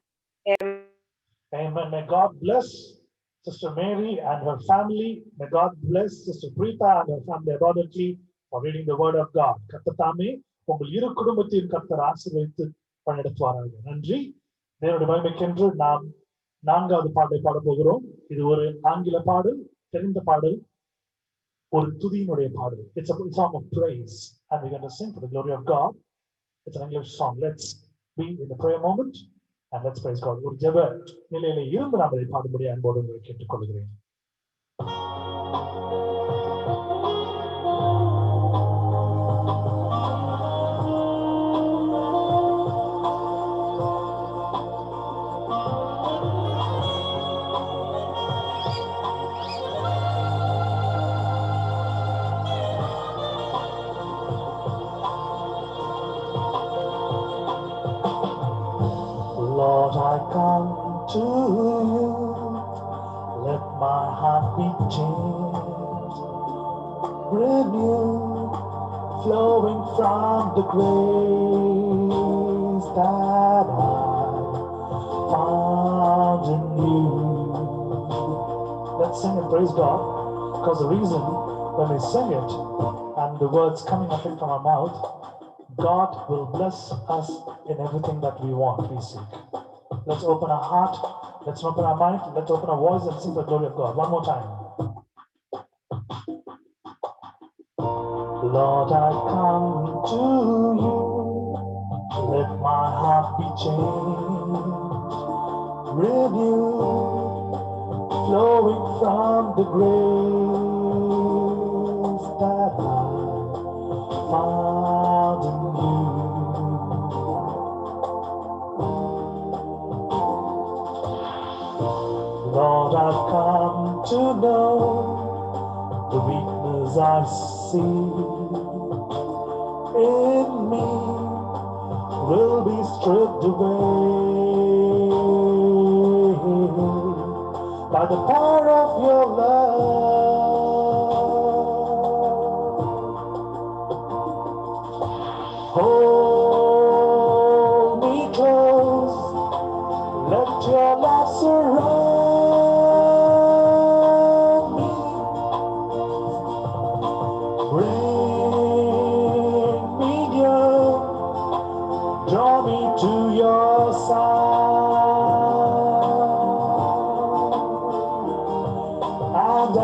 Amen. Amen. May God bless Sister Mary and her family. May God bless Sister Preeta and her family abundantly for reading the word of God. கர்த்தர் உங்கள் இரு குடும்பத்தையும் கர்த்தர் ஆசீர்வதித்து வழிநடத்துவாராக. நன்றி. தேவனுடைய மகிமைக்கென்று நாம் 4வது பாடலை பாட போகிறோம். இது ஒரு ஆங்கில பாடல், தெரிந்த பாடல், ஒரு துதியினுடைய பாடல். It's a song of praise and we're going to sing for the glory of God. It's an English song. Let's be in the prayer moment and let's praise God. ஒரு ஜெப நிலையில இருந்து நாம் இதை பாடும்படி அன்போடு உங்களை கேட்டுக்கொள்கிறேன். Lord, I come to you, let my heart be changed, renewed, flowing from the grace that I found in you. Let's sing and praise God, because the reason when we sing it and the words coming up from our mouth, God will bless us in everything that we want, we seek. Let's open our heart, let's open our mind, let's open our voice and sing the glory of God. One more time. Lord, I come to you, let my heart be changed, renewed, flowing from the grace that I found in you. come to know the weakness I see in me will be stripped away by the power of your love. Hold me close, let your love surround me. Bring me near, draw me to your side. And as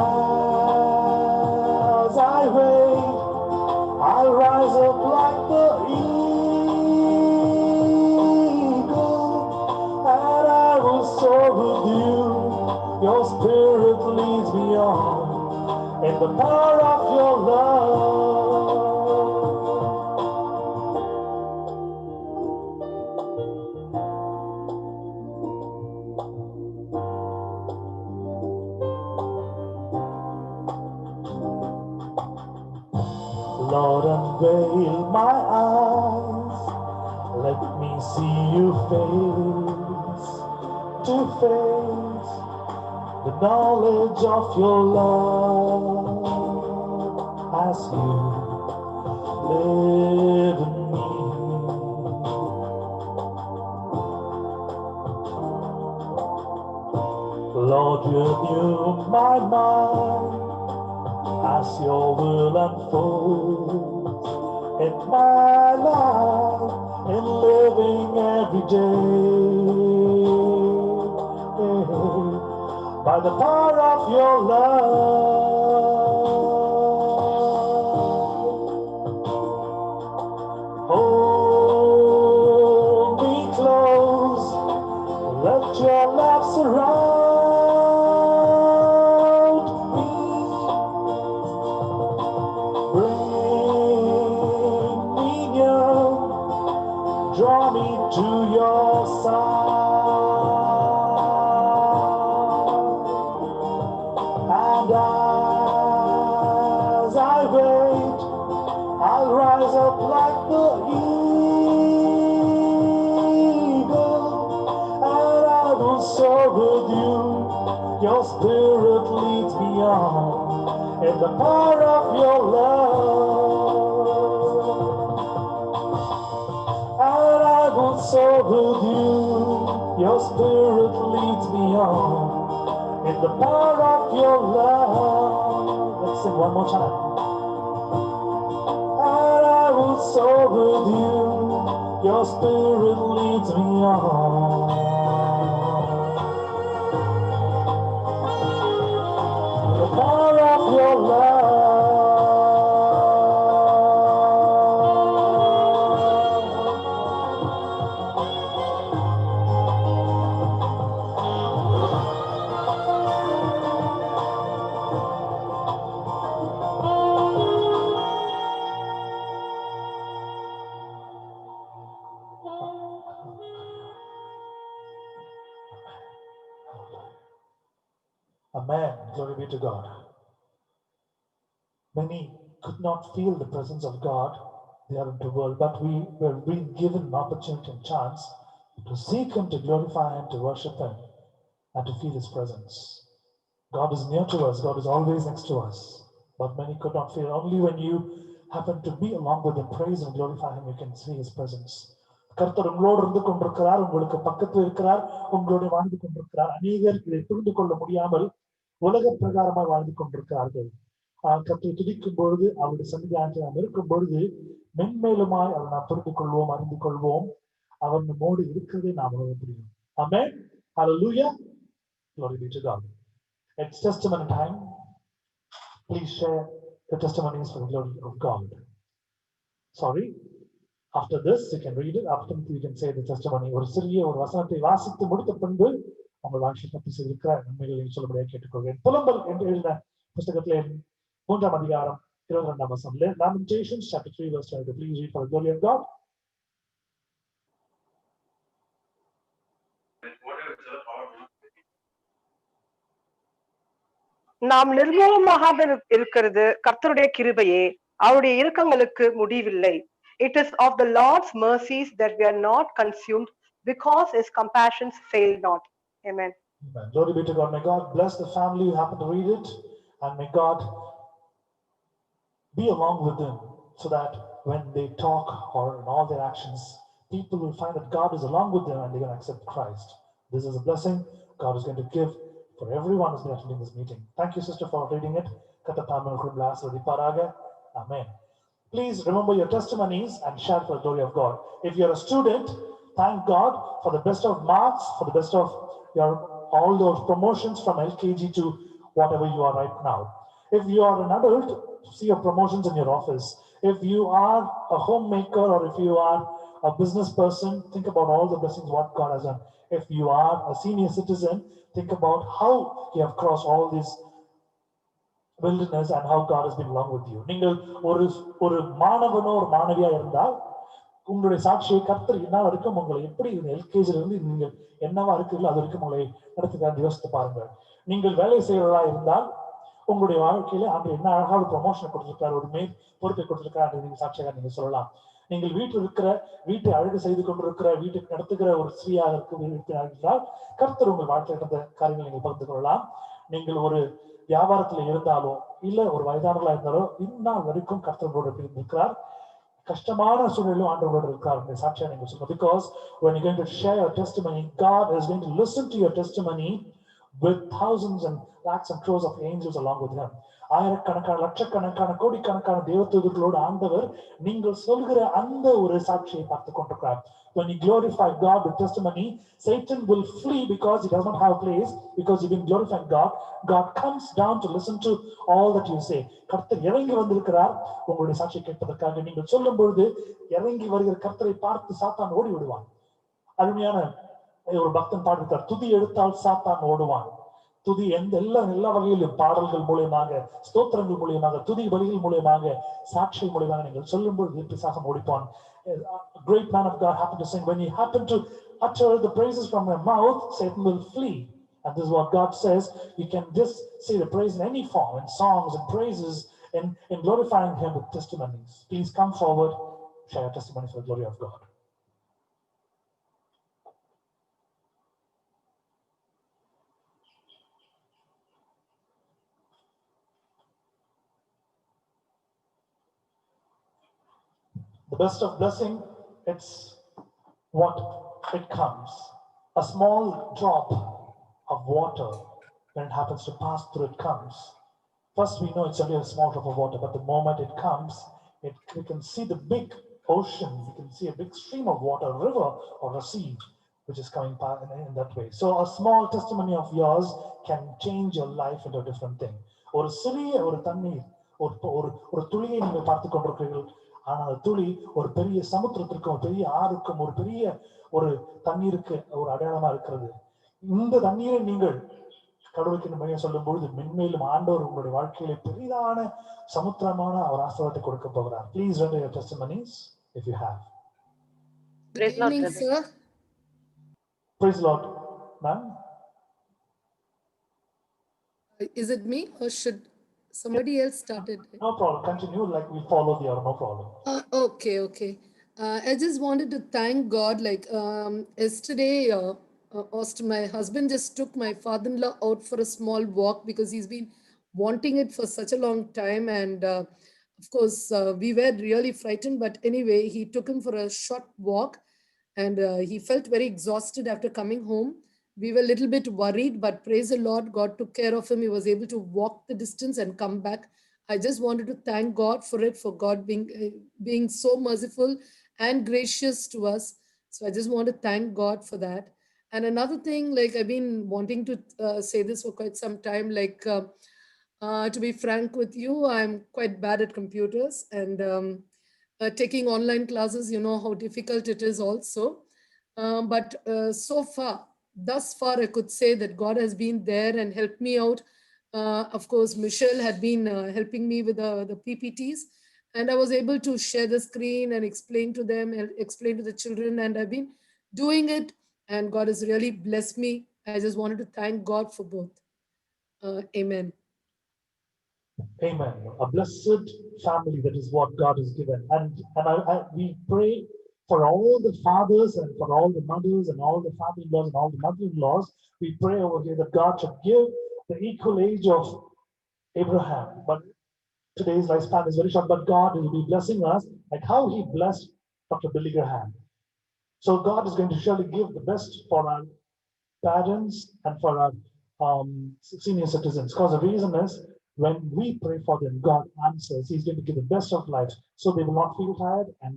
I wait, I'll rise up like the eagle, and I will soar with you. Your spirit leads me on in the power of your love. Lord, unveil my eyes, let me see you face to face, the knowledge of your love as you live in me. Lord, renew my mind as your will unfolds in my life, in living every day, by the power of your love. Hold me close, let your love surround me. Bring me near, draw me to your side. And as I wait, I'll rise up like the eagle, and I will soar with you. Your spirit leads me on in the power of your love. And I will soar with you. Your spirit leads me on in the power of your love. Let's sing one more time. And I will soar with you. Your spirit leads me on. The power of your love. Amen. Glory be to God. Many could not feel the presence of God there in the world, but we were being given an opportunity and chance to seek Him, to glorify Him, to worship Him, and to feel His presence. God is near to us. God is always next to us. But many could not feel. Only when you happen to be along with Him, praise and glorify Him, you can see His presence. கர்த்தர் உங்களோடு இருந்து கொண்டிருக்கிறார், உங்களுக்கு பக்கத்தில் இருக்கிறார், உங்களோடு வாழ்ந்து கொண்டிருக்கிறார். அநேகர் இதை புரிந்து கொள்ள முடியாமல் உலக பிரகாரமாக வாழ்ந்து கொண்டிருக்கிறார்கள். கர்த்தரை துதிக்கும் பொழுது, அவருடைய சன்னிதானத்தில் நாம் இருக்கும் பொழுது மென்மேலுமாய் அதை நாம் புரிந்து கொள்வோம், அறிந்து கொள்வோம். அவர் நம்மோடு இருக்கிறதை நாம் உணர முடியும். ஆமென். Hallelujah. Glory be to God. It's testimony time. Please share the testimonies for the glory of God. Sorry. After this, you can read it. After you can say the testimony. ஒரு சிறிய ஒரு வசனத்தை வாசித்து முடித்த பின்பு உங்கள் வாழ்க்கை பற்றி செய்திருக்கிற நன்மைகளை சொல்லும்படியாக கேட்டுக்கொள்கிறேன். புலம்பல் என்று எழுதின புத்தகத்திலே 3ஆம் அதிகாரம் 22ஆம் வசனம். Lamentations chapter 3 verse 22. Please read for the glory of God. நாம் நிர்மூலமாக இருக்கிறது கர்த்தருடைய கிருபையே, அவருடைய இரக்கங்களுக்கு முடிவில்லை. It is of the Lord's mercies that we are not consumed, because his compassions fail not. Amen. Amen. Glory be to God. May God bless the family who happen to read it, and may God be along with them so that when they talk or in all their actions, people will find that God is along with them and they can accept Christ. This is a blessing God is going to give for everyone who's been attending this meeting. Thank you, sister, for reading it. Amen. Please remember your testimonies and share for the glory of God. If you're a student, thank God for the best of marks, for the best of your all those promotions from LKG to whatever you are right now. If you are an adult, see your promotions in your office. If you are a homemaker or if you are a business person, think about all the blessings what God has done. If you are a senior citizen, think about how you have crossed all these wilderness and how God has been along with you. நீங்கள் ஒரு மாணவனோ ஒரு மாணவியா இருந்தால் உங்களுடைய சாட்சியை கர்த்தர் என்ன வரைக்கும் உங்களை எப்படி எல்கேஜில இருந்து நீங்கள் என்னவா இருக்கிறீங்களோ அது வரைக்கும் உங்களை நடத்துக்கிறார் யோசித்து பாருங்கள். நீங்கள் வேலை செய்யறதா இருந்தால் உங்களுடைய வாழ்க்கையில அன்று என்ன அழகாவது ப்ரொமோஷன் கொடுத்திருக்காரு, ஒரு மேல் பொறுப்பை கொடுத்திருக்காரு, நீங்க சாட்சியாக நீங்க சொல்லலாம். நீங்கள் வீட்டில் இருக்கிற வீட்டை அழகு செய்து கொண்டிருக்கிற வீட்டுக்கு நடத்துகிற ஒரு ஸ்திரீயாக இருக்கிறார், கர்த்தர் உங்கள் வாழ்க்கையில் நடந்த காரியங்களை நீங்கள் பகிர்ந்து கொள்ளலாம். நீங்கள் ஒரு வியாபாரத்துல இருந்தாலோ இல்ல ஒரு வயதானவர்களா இருந்தாலோ இந்நாள் வரைக்கும் கர்த்தரோடு இருக்கிறார். கஷ்டமான சூழ்நிலையும் ஆண்டவரோடு இருக்கிறார் சாட்சியா நீங்க சொல்லுங்க. Because when you're going to share your testimony, God is going to listen to your testimony with thousands and lakhs and crores of angels along with him. ஆயிரக்கணக்கான லட்சக்கணக்கான கோடிக்கணக்கான தேவதூதர்களோடு ஆண்டவர் நீங்கள் சொல்கிற அந்த ஒரு சாட்சியை பார்த்து கொண்டிருக்கிறார். When you glorify God with testimony, Satan will flee because he does not have a place, because you've been glorifying God. God comes down to listen to all that you say. கர்த்தர் இறங்கி வந்திருக்கிறார் உங்களுடைய சாட்சியை கேட்பதற்காக. நீங்கள் சொல்லும் பொழுது இறங்கி வருகிற கர்த்தரை பார்த்து சாத்தான் ஓடி விடுவான். அருமையான ஒரு பக்தன் பாடிருக்கார், துதி எடுத்தால் சாத்தான் ஓடுவான். துதி எல்லா வகையிலும் பாடல்கள் மூலியமாக, ஸ்தோத்திரங்கள் மூலியமாக, துதி பலிகள் மூலியமாக, சாட்சி மூலியமாக நீங்கள் சொல்லும் பொழுது பிசாசம் ஓடிப்பான். A great man of God happened to sing, when you happen to utter the praises from your mouth, Satan will flee. And this is what God says. You can just say the praise in any form, in songs and praises, in glorifying him with testimonies. Please come forward, share your testimony for the glory of God. The best of blessing, it's what it comes. A small drop of water, when it happens to pass through, it comes. First, we know it's only a small drop of water, but the moment it comes, we can see the big ocean, we can see a big stream of water, a river or a sea, which is coming in that way. So a small testimony of yours can change your life into a different thing. ஒரு சிறிய ஒரு தண்ணீர், ஒரு துளியை நீங்கள் பார்த்து கொண்டிருக்கிறீர்கள். ஆனால் அந்த துளி ஒரு பெரிய சமுத்திரத்திற்கும், ஒரு பெரிய ஆறுக்கும், ஒரு பெரிய ஒரு தண்ணீருக்கு ஒரு அடையாளமா இருக்கிறது. இந்த தண்ணீரை நீங்கள் கடவுளுக்கு மையம் சொல்லும் பொழுது மென்மேலும் ஆண்டவர் உங்களுடைய வாழ்க்கையில பெரிதான சமுத்திரமான ஒரு ஆசீர்வாதத்தை கொடுக்க போகிறார். Please render your testimonies if you have. Good evening, sir. Praise the Lord, ma'am. Is it me or should somebody else start it? No problem. Continue like we follow the order. No problem. Okay. I just wanted to thank God. Like yesterday, Austin, my husband just took my father-in-law out for a small walk because he's been wanting it for such a long time. And of course, we were really frightened. But anyway, he took him for a short walk and he felt very exhausted after coming home. We were a little bit worried, but praise the Lord, God took care of him. He was able to walk the distance and come back. I just wanted to thank God for it, for God being so merciful and gracious to us. So I just want to thank God for that. And another thing, like I've been wanting to say this for quite some time, like to be frank with you, I'm quite bad at computers and taking online classes, you know how difficult it is also. But thus far, I could say that God has been there and helped me out. Of course, Michelle had been helping me with the PPTs, and I was able to share the screen and explain to them, explain to the children, and I've been doing it, and God has really blessed me. I just wanted to thank God for both. Amen. Amen. A blessed family, that is what God has given. And we pray for all the fathers and for all the mothers and all the family-in-laws and all the mother-in-laws. We pray over here that God should give the equal age of Abraham. But today's lifespan is very short, but God will be blessing us like how He blessed Dr. Billy Graham. So God is going to surely give the best for our parents and for our senior citizens. Because the reason is, when we pray for them, God answers. He's going to give the best of life, so they will not feel tired, and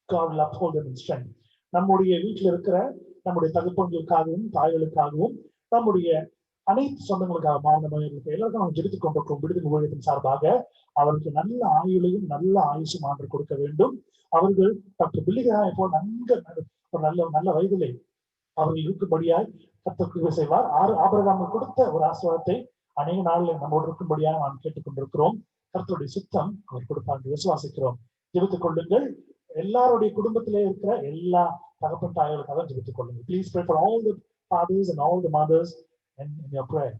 God will uphold them in strength. நம்முடைய வீட்டில் இருக்கிற நம்முடைய தகப்பன்களுக்காகவும் தாய்களுக்காகவும் நம்முடைய அனைத்து சொந்தங்களுக்காக மாணவர்களுக்கு எல்லாருக்கும் நம்ம ஜெபித்துக் கொண்டிருக்கிறோம். விடுதலை ஊழியத்தின் சார்பாக அவருக்கு நல்ல ஆயுளையும் நல்ல ஆயுசும் ஆண்டு கொடுக்க வேண்டும். அவர்கள் டாக்டர் பில்லிகராமை போல் நன்கு ஒரு நல்ல வயதிலே அவர்கள் இருக்கும்படியாய் கர்த்தர் கிருபை செய்வார். ஆபிரகாமுக்கு கொடுத்த ஒரு ஆசீர்வாதத்தை அநேக நாளில் நம்மோடு இருக்கும்படியாக நாம் கேட்டுக்கொண்டிருக்கிறோம். கர்த்தருடைய சுத்தம் அவர் கொடுப்பார் என்று விசுவாசிக்கிறோம். ஜெபித்துக் கொள்ளுங்கள். எல்லாருடைய குடும்பத்திலே இருக்கிற எல்லா தகப்பன் தாய்களுக்காக ஜெபித்துக் கொள்ளுங்கள். Please pray for all the fathers and all the mothers in your prayer.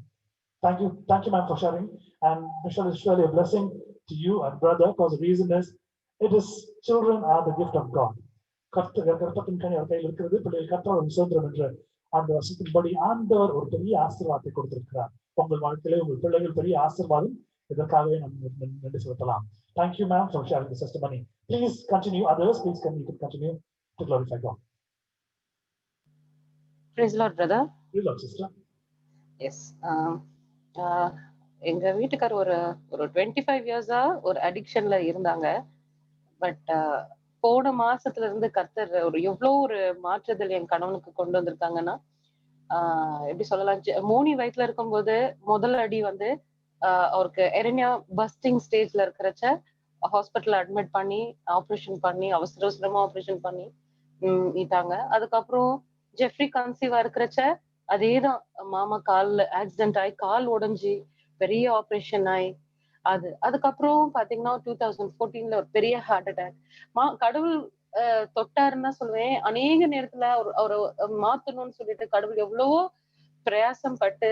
Thank you, ma'am, for sharing. And Michelle, is surely a blessing to you and brother, because the reason is, children are the gift of God. கர்த்தத்தின் கனி அவர் கையில் இருக்கிறது. பிள்ளைகள் கர்த்தர் சுதந்திரம் என்ற அந்த வசத்தின்படி ஆண்டவர் ஒரு பெரிய ஆசீர்வாதத்தை கொடுத்திருக்கிறார். உங்கள் வாழ்க்கையிலே உங்கள் பிள்ளைகள் பெரிய ஆசீர்வாதம். இதற்காகவே நாம் நன்றி செலுத்தலாம். Thank you, ma'am, for sharing this testimony. Please continue. Others, please you can continue to glorify God. Praise the Lord, brother. Praise the Lord, sister. Yes. எங்க வீட்டுக்கார் ஒரு 25 இயர்ஸா ஒரு அடிக்ஷன்ல இருந்தாங்க. பட் போன மாசத்துல இருந்து கர்த்தர் எவ்வளோ ஒரு மாற்றுதல் என் கணவனுக்கு கொண்டு வந்திருக்காங்கன்னா, எப்படி சொல்லலாம், மோனி வயிற்றுல இருக்கும்போது முதல் அடி வந்து அவருக்கு எரண்யா பஸ்டிங் ஸ்டேஜ்ல இருக்கிறச்ச ஹாஸ்பிட்டல் அட்மிட் பண்ணி ஆப்ரேஷன் பண்ணி அவசரமா ஆப்ரேஷன் பண்ணி ஈட்டாங்க. அதுக்கப்புறம் ஜெஃப்ரி கன்சீவா இருக்கிறச்ச அதேதான், மாமா கால்ல ஆக்சிடென்ட் ஆகி கால் உடைஞ்சி பெரிய ஆப்ரேஷன் ஆகி அதுக்கப்புறம் பாத்தீங்கன்னா 2014 ஒரு பெரிய ஹார்ட் அட்டாக். கடவுள் தொட்டாருன்னா சொல்லுவேன். அநேக நேரத்துல அவரை மாத்தணும்னு சொல்லிட்டு கடவுள் எவ்வளவோ பிரயாசம் பட்டு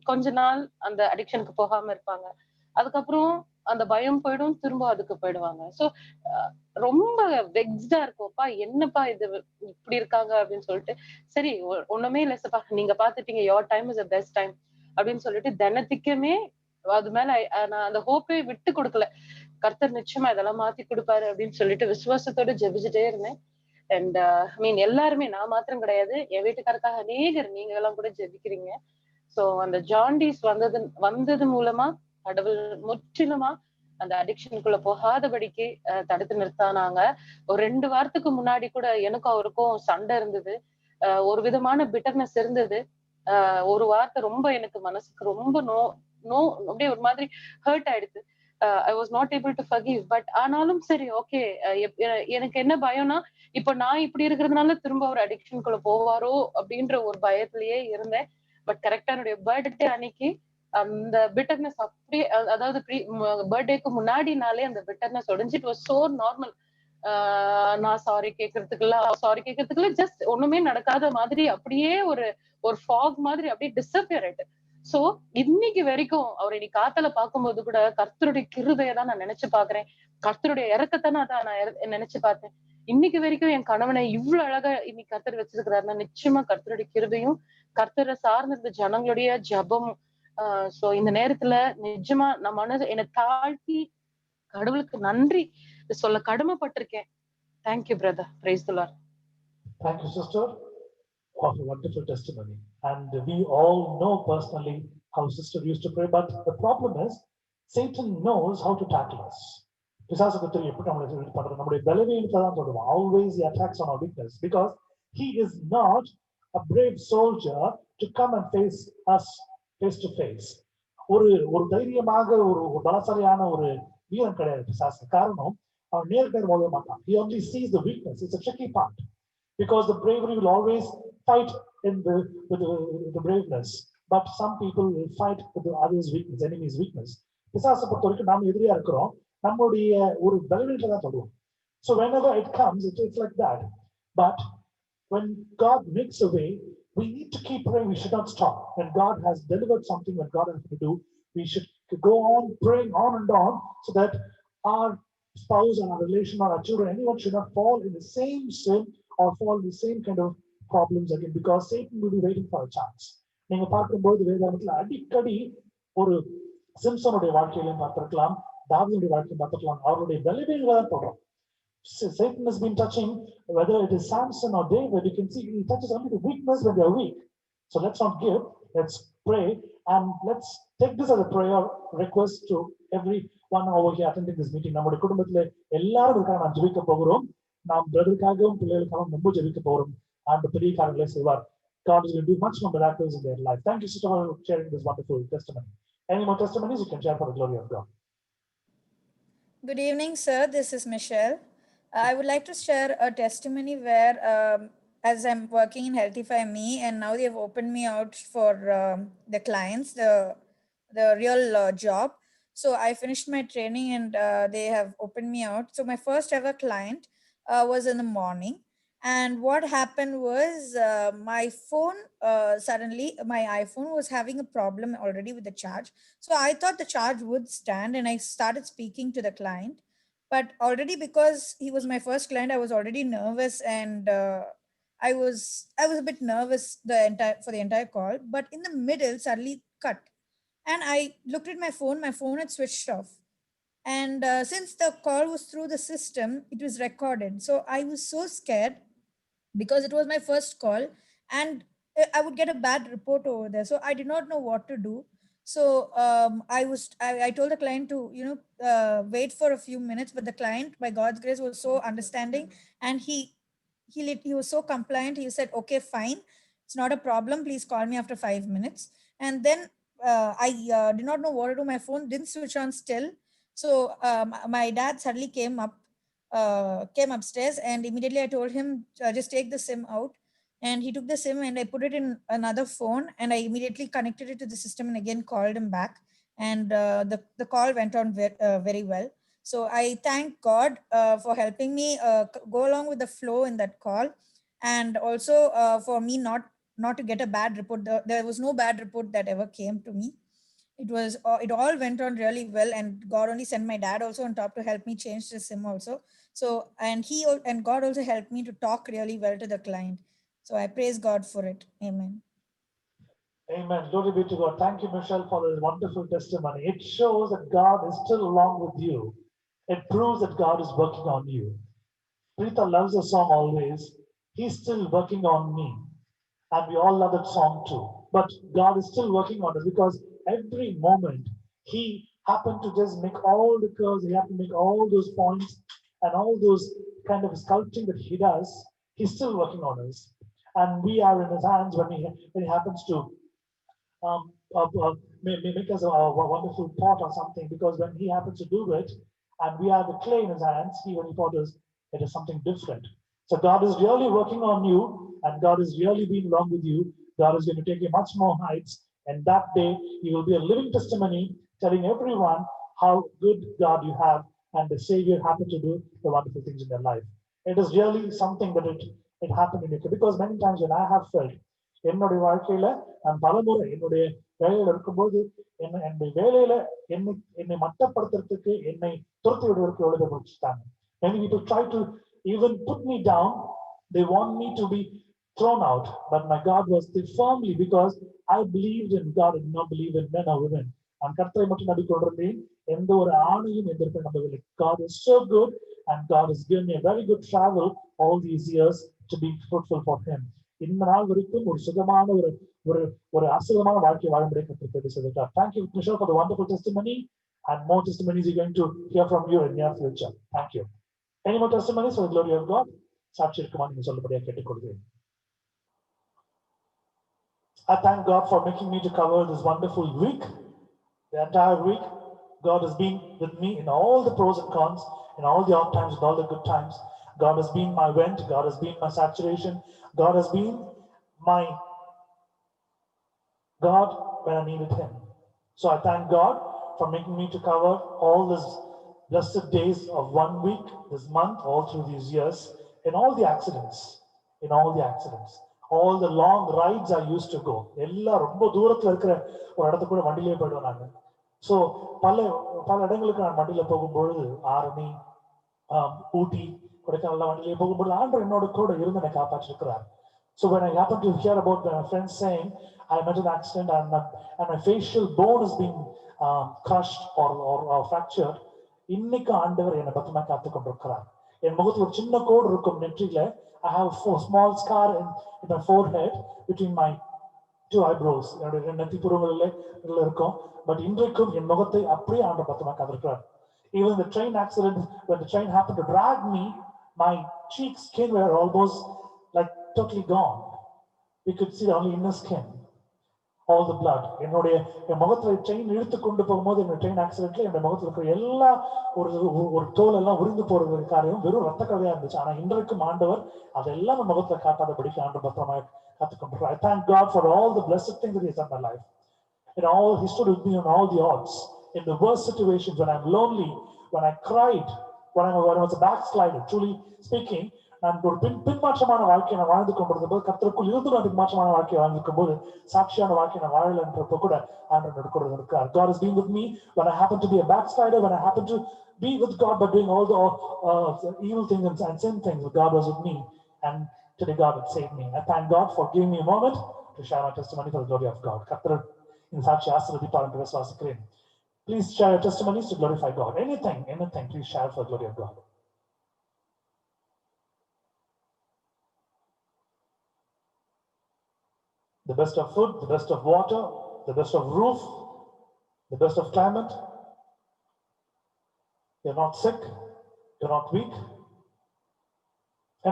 கொஞ்ச நாள் அந்த அடிக்ஷனுக்கு போகாம இருப்பாங்க. அதுக்கப்புறம் அந்த பயம் போயிடும், திரும்ப அதுக்கு போயிடுவாங்க. சோ ரொம்ப வெக்ஸ்டா இருக்கும்ப்பா, என்னப்பா இது இப்படி இருக்காங்க அப்படின்னு சொல்லிட்டு, சரி ஒண்ணுமே இல்ல சப்பா, நீங்க பாத்துட்டீங்க, your time is the best time அப்படின்னு சொல்லிட்டு தினத்துக்குமே அது மேல நான் அந்த ஹோப்பே விட்டு கொடுக்கல. கர்த்தர் நிச்சயமா இதெல்லாம் மாத்தி கொடுப்பாரு அப்படின்னு சொல்லிட்டு விசுவாசத்தோட ஜெபிச்சுட்டே இருந்தேன். அண்ட் எல்லாருமே, நான் மாத்திரம் கிடையாது, என் வீட்டுக்காரக்காக அநேகர் நீங்க எல்லாம் கூட ஜெபிக்கிறீங்க. சோ அந்த ஜாண்டிஸ் வந்தது மூலமா கடவுள் முற்றிலுமா அந்த அடிக்ஷனுக்குள்ள போகாதபடிக்கு தடுத்து நிறுத்தானாங்க. ஒரு 2 வாரத்துக்கு முன்னாடி கூட எனக்கும் அவருக்கும் சண்டை இருந்தது. ஒரு விதமான பிட்டர்னஸ் இருந்தது. ஒரு வார்த்தை ரொம்ப எனக்கு மனசுக்கு ரொம்ப அப்படியே ஒரு மாதிரி ஹர்ட் ஆயிடுது. I was not able to forgive. But ஆனாலும் சரி, ஓகே, எனக்கு என்ன பயம்னா, இப்ப நான் இப்படி இருக்கிறதுனால திரும்ப ஒரு அடிக்ஷனுக்குள்ள போவாரோ அப்படின்ற ஒரு பயத்திலேயே இருந்தேன். பட் கரெக்டா என்னுடைய பர்த்டே அன்னைக்கு அந்த பிட்டர்னஸ் அப்படியே, அதாவது பர்த்டேக்கு முன்னாடினாலே அந்த பிட்டர்னஸ் உடைஞ்சு இட் வாஸ் சோ நார்மல். நான் சாரி கேட்கறதுக்குள்ள ஜஸ்ட் ஒண்ணுமே நடக்காத மாதிரி அப்படியே ஒரு ஃபாக் மாதிரி அப்படியே டிஸப்பியர் ஆயிட்டு. சோ இன்னைக்கு வரைக்கும் அவர் இன்னைக்கு காத்தால பார்க்கும்போது கூட கர்த்தருடைய கிருபையை தான் நான் நினைச்சு பாக்குறேன். கர்த்தருடைய இறக்கத்தை நான் நினைச்சு பார்த்தேன். இன்னைக்கு வரைக்கும் என் கணவனை இவ்வளவு அழகா இன்னைக்கு கர்த்தர் வச்சிருக்கிறாருன்னா நிச்சயமா கர்த்தருடைய கிருபையும் கர்த்தரை சார்ந்திருந்த ஜனங்களுடைய ஜபம். சோ இந்த நேரத்துல நிஜமா நான் என்னை தாழ்த்தி கடவுளுக்கு நன்றி சொல்ல கடமைப்பட்டிருக்கேன். Thank you brother. Praise the lord. Thank you, sister. What a wonderful testimony. And we all know personally how sister used to pray, but the problem is Satan knows how to tackle us. Always he attacks on our weakness, because he is not a brave soldier to come and face us face to face. ஒரு தைரியமாக ஒரு பலசாலியான ஒரு வீரன் கிடையாது பிசாசு. காரணம், அவன் நேர்கர் மோத மாட்டான். He only sees the weakness. It's a tricky part, because the bravery will always fight with the braveness, but some people will fight with the other's weakness, enemy's weakness. பிசாசை பொறுத்த வரைக்கும் நாம எதிரியா இருக்கிறோம், நம்மளுடைய ஒரு பலவீனத்தை தான் சொல்லுவோம். So whenever it comes, it's like that. But when God makes a way, we need to keep praying. We should not stop. When God has delivered something, when God has to do, we should go on praying on and on, so that our spouse and our relation or our children, anyone should not fall in the same sin or fall in the same kind of problems again, because Satan will be waiting for a chance. நீங்க பார்க்கும்போது வேதாகமத்துல அடிக்கடி ஒரு சிம்சனுடைய வாழ்க்கையிலையும் பார்த்திருக்கலாம், தாவீதுடைய வாழ்க்கையிலும் பார்த்திருக்கலாம், அவருடைய பலவீனங்களை தான் தொடரும். Satan has been touching, whether it is Samson or David, you can see he touches only the weakness when they are weak. So let's not give, let's pray, and let's take this as a prayer request to everyone over here attending this meeting. நம்முடைய குடும்பத்துல எல்லாரும் இருக்காங்க, நாம் ஜெபிக்க போகிறோம். நாம் பிரதருக்காகவும் பிள்ளைகளுக்காகவும் ரொம்ப ஜெபிக்க போகிறோம். ஆண்டு பெரிய காரியங்களை செய்வார். God is going to do much more miracles in their life. Thank you, sister, for sharing this wonderful testimony. Any more testimonies you can share for the glory of God? Good evening, sir. This is Michelle. I would like to share a testimony where, as I'm working in Healthify Me, and now they have opened me out for the clients, the real job. So I finished my training, and they have opened me out. So my first ever client was in the morning. And what happened was my phone, suddenly my iPhone was having a problem already with the charge. So I thought the charge would stand, and I started speaking to the client. But already, because he was my first client, I was already nervous, and I was a bit nervous for the entire call. But in the middle, suddenly cut, and I looked at my phone. My phone had switched off, and since the call was through the system, it was recorded. So I was so scared, because it was my first call, and I would get a bad report over there. So I did not know what to do. So I told the client to wait for a few minutes, but the client, by God's grace, was so understanding, and he was so compliant. He said, okay, fine, it's not a problem, please call me after 5 minutes. And then I did not know what to do. My phone didn't switch on still. So my dad suddenly came upstairs, and immediately I told him, just take the SIM out. And he took the SIM, and I put it in another phone, and I immediately connected it to the system and again called him back. And the call went on very well. So I thank God for helping me go along with the flow in that call, and also for me not to get a bad report. There was no bad report that ever came to me. It all went on really well, and God only sent my dad also on top to help me change the SIM also. So, and God also helped me to talk really well to the client. So I praise God for it. Amen. Amen. Glory be to God. Thank you, Michelle, for this wonderful testimony. It shows that God is still along with you. It proves that God is working on you. Preetha loves the song always. He's still working on me. And we all love that song too. But God is still working on us, because every moment he happened to just make all the curves, he happened to make all those points and all those kind of sculpting that he does. He's still working on us. And we are in his hands when he happens to make us a wonderful pot or something, because when he happens to do it, and we are the clay in his hands, when he pot us, it is something different. So God is really working on you, and God is really being along with you. God is going to take you much more heights, and that day you will be a living testimony, telling everyone how good God you have, and the Savior happened to do the wonderful things in their life. It is really something that it happened in you, because many times when I have felt, என்னுடைய வாழ்க்கையில நான் பலமுறை என்னுடைய வேலையில இருக்கும்போது என்னுடைய வேலையில என்னை மட்டப்படுத்துறதுக்கு, என்னை துரத்தி விடுவதற்கு எவ்வளவு பேர் முடிச்சுட்டாங்க. Many people try to even put me down. They want me to be thrown out, but my God was still firmly, because I believed in God and did not believe in men or women. நான் கர்த்தரை மட்டும் நம்பிக்கொண்டிருந்தேன், எந்த ஒரு ஆணையும் எந்த இடத்துல நம்பவில்லை. God is so good, and God has given me a very good travel all these years to be fruitful for him. இந்த நாள் வரைக்கும் ஒரு சுகமான ஒரு அசுகமான வாழ்க்கை வாழும்படி கர்த்தர் செய்திருக்கிறார். Thank you, Michelle, for the wonderful testimony, and more testimonies you're going to hear from you in near future. Thank you. Any more testimonies for the glory of God? சாட்சி இருக்குமா நீங்க சொல்லபடியா கேட்டுக்கொள்கிறேன். I thank God for making me to cover this wonderful week. The entire week, God has been with me in all the pros and cons, in all the odd times, in all the good times. God has been my vent. God has been my saturation. God has been my God when I needed him. So I thank God for making me to cover all these blessed days of 1 week, this month, all through these years, in all the accidents, all the long rides I used to go. எல்லா ரொம்ப தூரத்துல இருக்கிற ஒரு இடத்துக்கு கூட வண்டியிலே போயிடுவேன். நான் ஸோ பல இடங்களுக்கு நான் வண்டியில் போகும்பொழுது ஆரணி, ஊட்டி, கொடைக்கானல் வண்டியிலே போகும்பொழுது ஆண்டவர் என்னோட கூட இருந்து என்னை காப்பாற்றிருக்கிறார். So when I happened to hear about my friends saying I met an accident and my facial bone has been crushed or fractured, இன்னைக்கு ஆண்டவர் என்னை பத்திரமா காத்து கொண்டிருக்கிறார். என் முகத்தில் ஒரு சின்ன கோடு இருக்கும் நெற்றியில. I have a small scar in my forehead between my two eyebrows. என்னுடைய நெத்தி புருவங்களில் இருக்கும். பட் இன்றைக்கும் என் முகத்தை அப்படியே ஆண்டவர் பத்திரமா காத்திருக்கிறார். Even the train accident, when the train happened to drag me, my cheek skin were almost like totally gone. We could see only inner skin, all the blood. என் முகத்துல ட்ரெயின் இழுத்து கொண்டு போகும்போது என்னோட ட்ரெயின் ஆக்சிடென்ட்ல என்னோட முகத்துல இருக்கிற எல்லா ஒரு தோல் எல்லாம் உறிந்து போறது காரியம் வெறும் ரத்த கதையா இருந்துச்சு. ஆனா இன்றைக்கும் ஆண்டவர் அதெல்லாம் என் முகத்துல காட்டாதபடிக்கு ஆண்டவர் பத்திரமா காத்துக்கொண்டிருக்கிறார். I thank God for all the blessed things that He has done in my life. In all, He stood with me on all the odds. In the worst situations, when I'm lonely, when I cried, when I was a backslider, truly speaking, நான் ஒரு பின்மாற்றமான வாழ்க்கையை நான் வாழ்ந்து கொண்டிருந்தபோது, கர்த்தருக்குள் இருந்து நான் பின்மாற்றமான வாழ்க்கையை வாழ்ந்திருக்கும் போது, சாட்சியான வாழ்க்கையை நான் வாழலன்றப்ப கூட ஆண்டவர் கூட இருக்கிறார். God has been with me when I happen to be a backslider, when I happen to be with God but doing all the evil things and sin things. God was with me, and today God has saved me. I thank God for giving me a moment to share my testimony for the glory of God. கர்த்தர் இந்த சாட்சி ஆசீர்வதிப்பார் என்று விசுவாசிக்கிறேன். Please share your testimonies to glorify God. Anything, please share for the glory of God. The best of food, the best of water, the best of roof, the best of climate. You're not sick, you're not weak.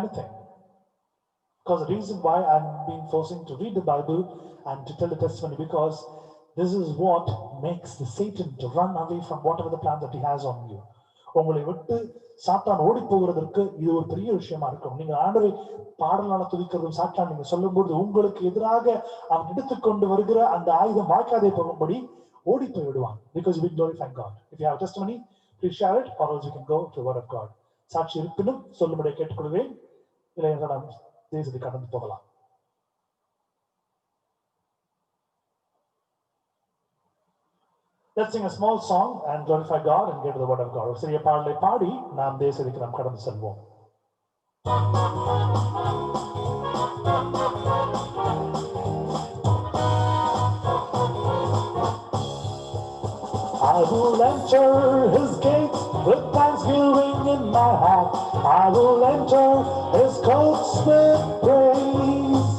Anything. Because the reason why I'm being forcing to read the Bible and to tell the testimony, because this is what makes the Satan to run away from whatever the plan that he has on you. உங்களை விட்டு சாத்தான் ஓடி போகிறதற்கு இது ஒரு பெரிய விஷயமா இருக்கும். நீங்க ஆண்டவரை பாடலான துதிக்கிறதும் சாத்தான் நீங்க சொல்லும்போது உங்களுக்கு எதிராக அவன் எடுத்துக்கொண்டு வருகிற அந்த ஆயுதம் வாய்க்காதே போகும்படி ஓடி போய் விடுவான். Because we glorify God. If you have a testimony, please share it, or else you can go to the Word of God. சாட்சி இருப்பினும் சொல்லும்படியை கேட்டுக்கொள்வேன். இல்லை என்றால் நாம் தேசத்தை கடந்து போகலாம். Let's sing a small song and glorify God and get to the Word of God. ஒரு சிறிய பாடலை பாடி நாம் தேசத்துக்கு நாம் கடந்து செல்வோம். I will enter His gates with thanksgiving in my heart. I will enter His courts with praise.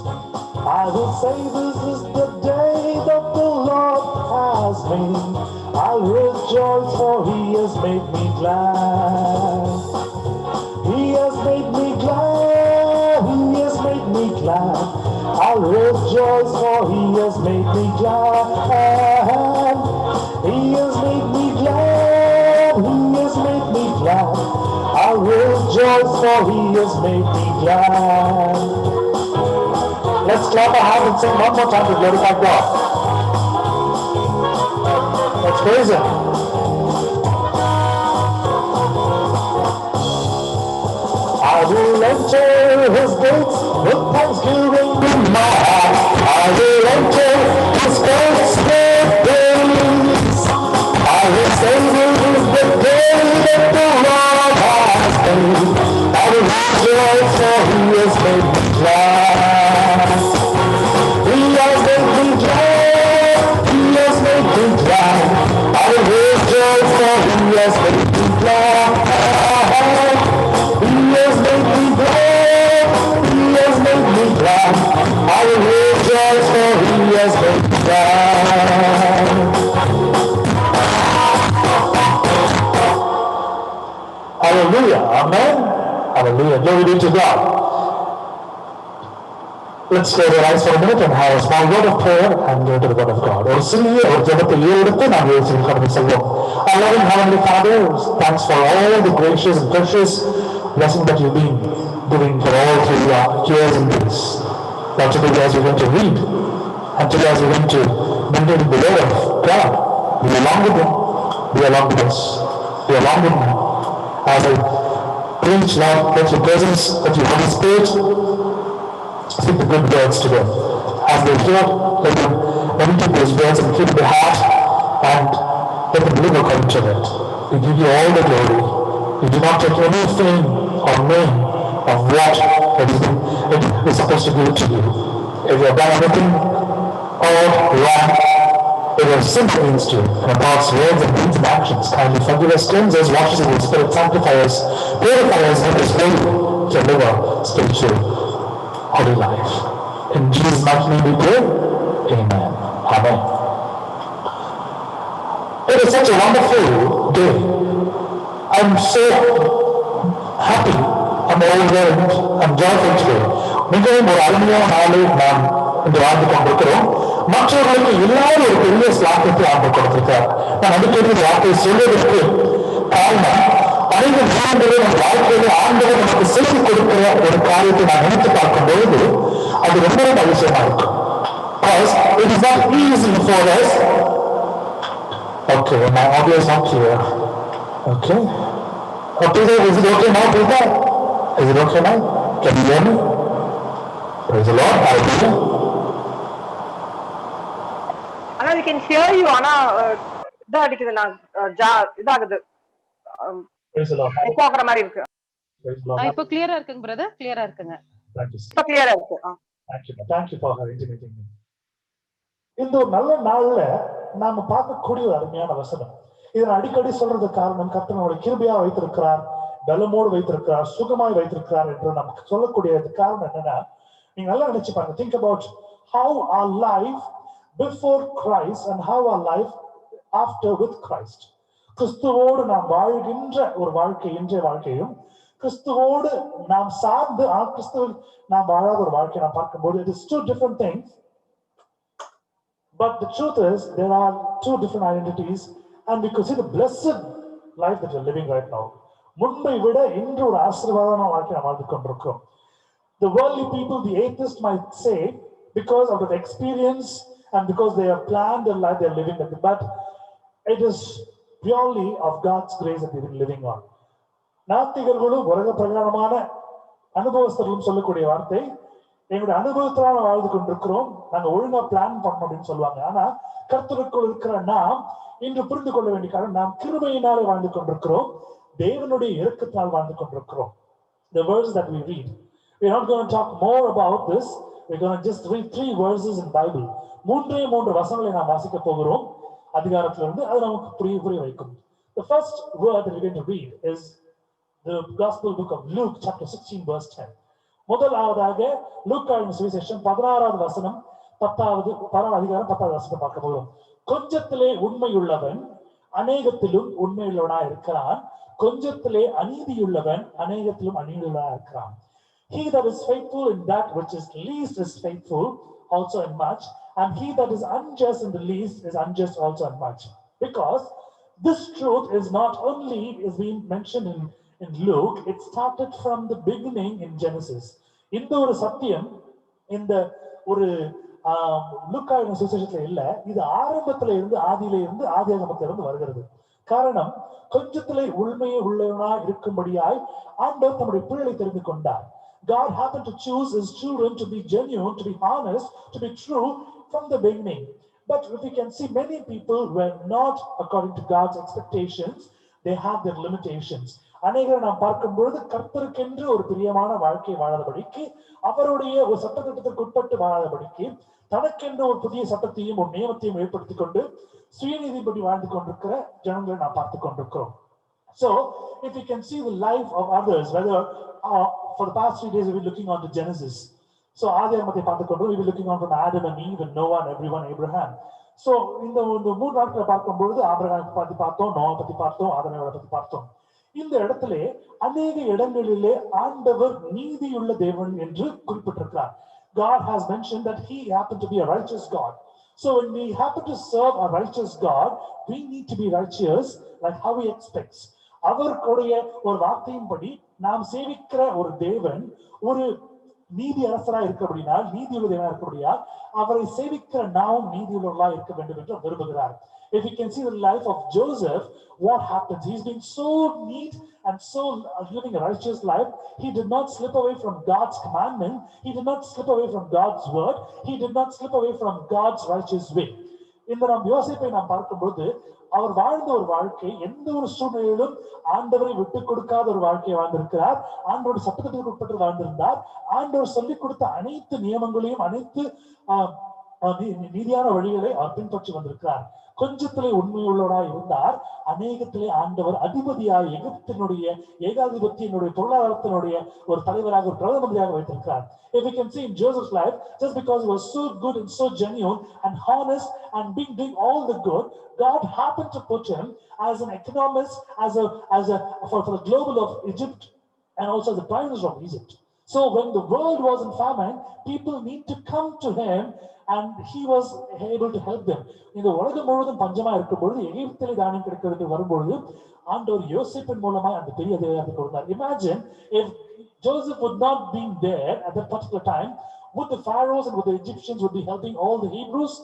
I will say this is the day that the Lord has made. I'll rejoice for He has made me glad. He has made me glad. He has made me glad. I'll rejoice for He has made me glad. He has made me glad. He has made me glad. I'll rejoice for He has made me glad. Let's clap our hands and sing one more time to glorify God. Let's praise Him. I will enter His gates with thanksgiving in my heart. I will enter His courts with praise. I will say this is the day that the Lord has made. I will rejoice for He has made me glad. He has made me glad. He has made me glad. I will rejoice for He has made me glad. He has made me glad. He has made me glad. I will rejoice for He has made me glad. Hallelujah. Amen. Hallelujah. Glory be to God. Let's close our eyes for a minute and have a small word of prayer and go to the Word of God. ஒரு சிறிய ஒரு ஜெபத்தை ஏறெடுத்து நாம் இயேசுவின் கடந்து செல்வோம். Our loving Heavenly Father, thanks for all the gracious and precious blessing that you've been giving for all through your years and days. Lord, today as we're going to read and today as we're going to meditate the Word of God, be along with Him, be along with us, be along with me. As I preach, Lord, let your presence, let your Holy Spirit speak the good words to them. As they hear, let them meditate those words and keep their heart and let the believer come to it. We give you all the glory. We do not take anything or name of what it is supposed to give to you. If you have done anything odd, wrong, it was sinned against you in our thoughts, words, and deeds and actions. Kindly forgive us, cleanse us, wash us in the Spirit, sanctify us, purify us, make us ready to live a spiritual, holy life. In Jesus' mighty name we pray. Amen. Amen. It is such a wonderful day. I'm so happy. I'm overwhelmed. I'm joyful today. மிகவும் ஒரு அருமையான நாளை நாம் இன்று வாழ்ந்து கொண்டிருக்கிறோம். மற்றவர்களுக்கு இல்லாத ஒரு பெரிய ஸ்லாக்கத்தை ஆண்டு கொடுத்திருக்கிறார். நான் அடிக்கடி இந்த வார்த்தையை சொல்வதற்கு காரணம், அனைத்து விஷயங்களும் நம் வாழ்க்கையில ஆண்டவர் நமக்கு செய்து கொடுக்கிற ஒரு காரியத்தை நான் நினைத்து பார்க்கும் பொழுது அது ரொம்ப அவசியமா இருக்கும். Because it is not easy for us. Okay, my audio is not clear. Okay. Okay, is it okay now, Peter? Is it okay now? Can you hear me? Praise the Lord. Hallelujah. ஆனா we can hear you. ஆனா இதா அடிக்குது, நான் இதாகுது, Praise the Lord. Echo ஆகுற மாதிரி இருக்கு. Praise the Lord. இப்போ கிளியரா இருக்குங்க பிரதர், கிளியரா இருக்குங்க. Thank you. இப்ப கிளியரா இருக்கு. Thank you for intimating me. இந்த ஒரு நல்ல நாள்ல நாம பார்க்கக்கூடிய ஒரு அருமையான வசனம். இதை நான் அடிக்கடி சொல்றது காரணம், கர்த்தர் நம்மளை கிருபையா வைத்திருக்கிறார், பலமோடு வைத்திருக்கிறார், சுகமாய் வைத்திருக்கிறார் என்று நமக்கு சொல்லக்கூடிய காரணம் என்னன்னா, நீங்க நல்லா நினைச்சு பாருங்க. Think about how our life before Christ and how our life after with Christ. கிறிஸ்துவோடு நாம் வாழ்கின்ற ஒரு வாழ்க்கை, இன்றைய வாழ்க்கையும் கிறிஸ்துவோடு நாம் சார்ந்து கிறிஸ்துவில் நாம் வாழாத ஒரு வாழ்க்கையை நாம் பார்க்கும்போது it is two different things. But the truth is, there are two different identities, and we could see the blessed life that we are living right now. முன்பை விட இன்று ஒரு ஆசீர்வாதமான வாழ்க்கை நாம் வாழ்ந்து கொண்டிருக்கிறோம். The worldly people, the atheists might say, because of the experience and because they have planned their life, they are living it. But it is purely of God's grace that we are living on. நாத்திகர்களும் உலக பிரகாரமான அனுபவஸ்தர்களும் சொல்லக்கூடிய வார்த்தை, எங்களுடைய அனுபவத்தினால வாழ்ந்து கொண்டிருக்கிறோம், நாங்க ஒழுங்கா plan பண்ணணும் அப்படின்னு சொல்லுவாங்க. ஆனா கர்த்தருக்குள் இருக்கிற நாம் இன்று புரிந்து கொள்ள வேண்டிய காரணம், நாம் கிருபையினாலே வாழ்ந்து கொண்டிருக்கிறோம், தேவனுடைய இரக்கத்தினால் வாழ்ந்து கொண்டிருக்கிறோம். The verses that we read, we're not going to talk more about this. We're going to just read 3 verses in Bible. 3 வசனங்களை நாம் வாசிக்க போகிறோம் அதிகாரத்திலிருந்து. அது நமக்கு புரிய வைக்கும். The first word that we're going to read is the Gospel book of Luke, chapter 16, verse 10. முதலாவதாக லூக்காவின் சுவிசேஷம் 16வது வசனம், 10வது அதிகாரம் 10வது வசனம் பார்க்க போகிறோம். கொஞ்சத்திலே உண்மையுள்ளவன் அநேகத்திலும் உண்மையுள்ளவனாய் இருக்கிறான், கொஞ்சத்திலே அநீதியுள்ளவன் அநேகத்திலும் அநீதியுள்ளவனாய் இருக்கிறான். He that is faithful in that which is least is faithful also in much, and he that is unjust in the least is unjust also in much. Because this truth is not only is being mentioned in Luke, it started from the beginning in Genesis. இந்த ஒரு சத்தியம் இந்த ஒரு லூக்காவின் சுவிசேஷத்துல இல்ல, இது ஆரம்பத்துல இருந்து ஆதியாகமத்துல இருந்து வருகிறது. காரணம், கொஞ்சத்திலே உண்மையை உள்ளவனா இருக்கும்படியாய் ஆண்டவர் தம்முடைய பிள்ளைகளை தெரிந்து கொண்டார். God happened to choose his children to be genuine, to be honest, to be true from the beginning. But if you can see, many people were not according to God's expectations. They have their limitations. அநேகரை நாம் பார்க்கும் பொழுது கர்த்தருக்கென்று ஒரு பிரியமான வாழ்க்கை வாழாதபடிக்கு, அவருடைய ஒரு சட்டத்திட்டத்திற்கு உட்பட்டு வாழாதபடிக்கு, தனக்கென்று ஒரு புதிய சட்டத்தையும் ஒரு நியமத்தையும் ஏற்படுத்திக் கொண்டு சுயநீதிப்படி வாழ்ந்து கொண்டிருக்கிற ஜனங்களை நாம் பார்த்துக் கொண்டிருக்கிறோம். So, if you can see the life of others, whether for the past 3 days we've been looking on to Genesis. So, ஆதியாகமத்தை பார்த்துக் கொண்டு we've been looking on to Adam and Eve and Noah and everyone, Abraham. So, இந்த 3 நாட்களை பார்க்கும் பொழுது ஆபிரகாமை பத்தி பார்த்தோம், நோவா பத்தி பார்த்தோம், ஆதாமை பத்தி பார்த்தோம். இந்த இடத்திலே அநேக இடங்களிலே ஆண்டவர் நீதியுள்ள தேவன் என்று குறிப்பிட்டிருக்கிறார். God has mentioned that he happened to be a righteous God. So when we happen to serve a righteous God, we need to be righteous like how he expects. அவருடைய ஒரு வார்த்தையின்படி நாம் சேவிக்கிற ஒரு தேவன் ஒரு நீதி அரசராக இருக்க அப்படின்னா, நீதியுள்ள தேவனாக இருக்க அப்படின்னா, அவரை சேவிக்கிற நாம் நீதியுள்ளவர்களாக இருக்க வேண்டும் என்று விரும்புகிறார். If you can see the life of Joseph, what happens? He's been so neat and so living a righteous life. He did not slip away from God's commandment. He did not slip away from God's word. He did not slip away from God's righteous way. இந்த நாம் யோசேப்பை நாம் பார்க்கும்போது அவர் வாழ்ந்த ஒரு வாழ்க்கை எந்த ஒரு சூழ்நிலையிலும் ஆண்டவரை விட்டுக் கொடுக்காத ஒரு வாழ்க்கையை வாழ்ந்திருக்கிறார். ஆண்டோட சட்டத்திற்கு உட்பட்டு வாழ்ந்திருந்தார். ஆண்டவர் சொல்லிக் கொடுத்த அனைத்து நியமங்களையும் அனைத்து நீதியான வழிகளை அவர் பின்பற்றி வந்திருக்கிறார். கொஞ்சத்திலே உண்மையுள்ளவராய் இருந்தார், அநேகத்திலே ஆண்டவர் அதிபதியாய் எகிப்தினுடைய ஏகாதிபத்தியினுடைய பொருளாதாரத்தினுடைய ஒரு தலைவராக ஒரு பிரதம மந்திரியாக வைத்திருக்கிறார். If we can see in Joseph's life, just because he was so good and so genuine and honest and doing all the good, God happened to put him as an economist, for the global of Egypt, and also as the prime minister of Egypt. So when the world was in famine, people need to come to him, and he was able to help them. இந்த உலகம் முழுவதும் பஞ்சமா இருக்கும் பொழுது எகிப்திலே தானியம் கிடைக்கிறதுக்கு வரும்பொழுது ஆண்டவர் யோசேப்பின் மூலமா அந்த பெரிய அதிகாரத்தை கொடுத்தார். Imagine if Joseph would not been there at that particular time, would the pharaohs and would the Egyptians would be helping all the Hebrews?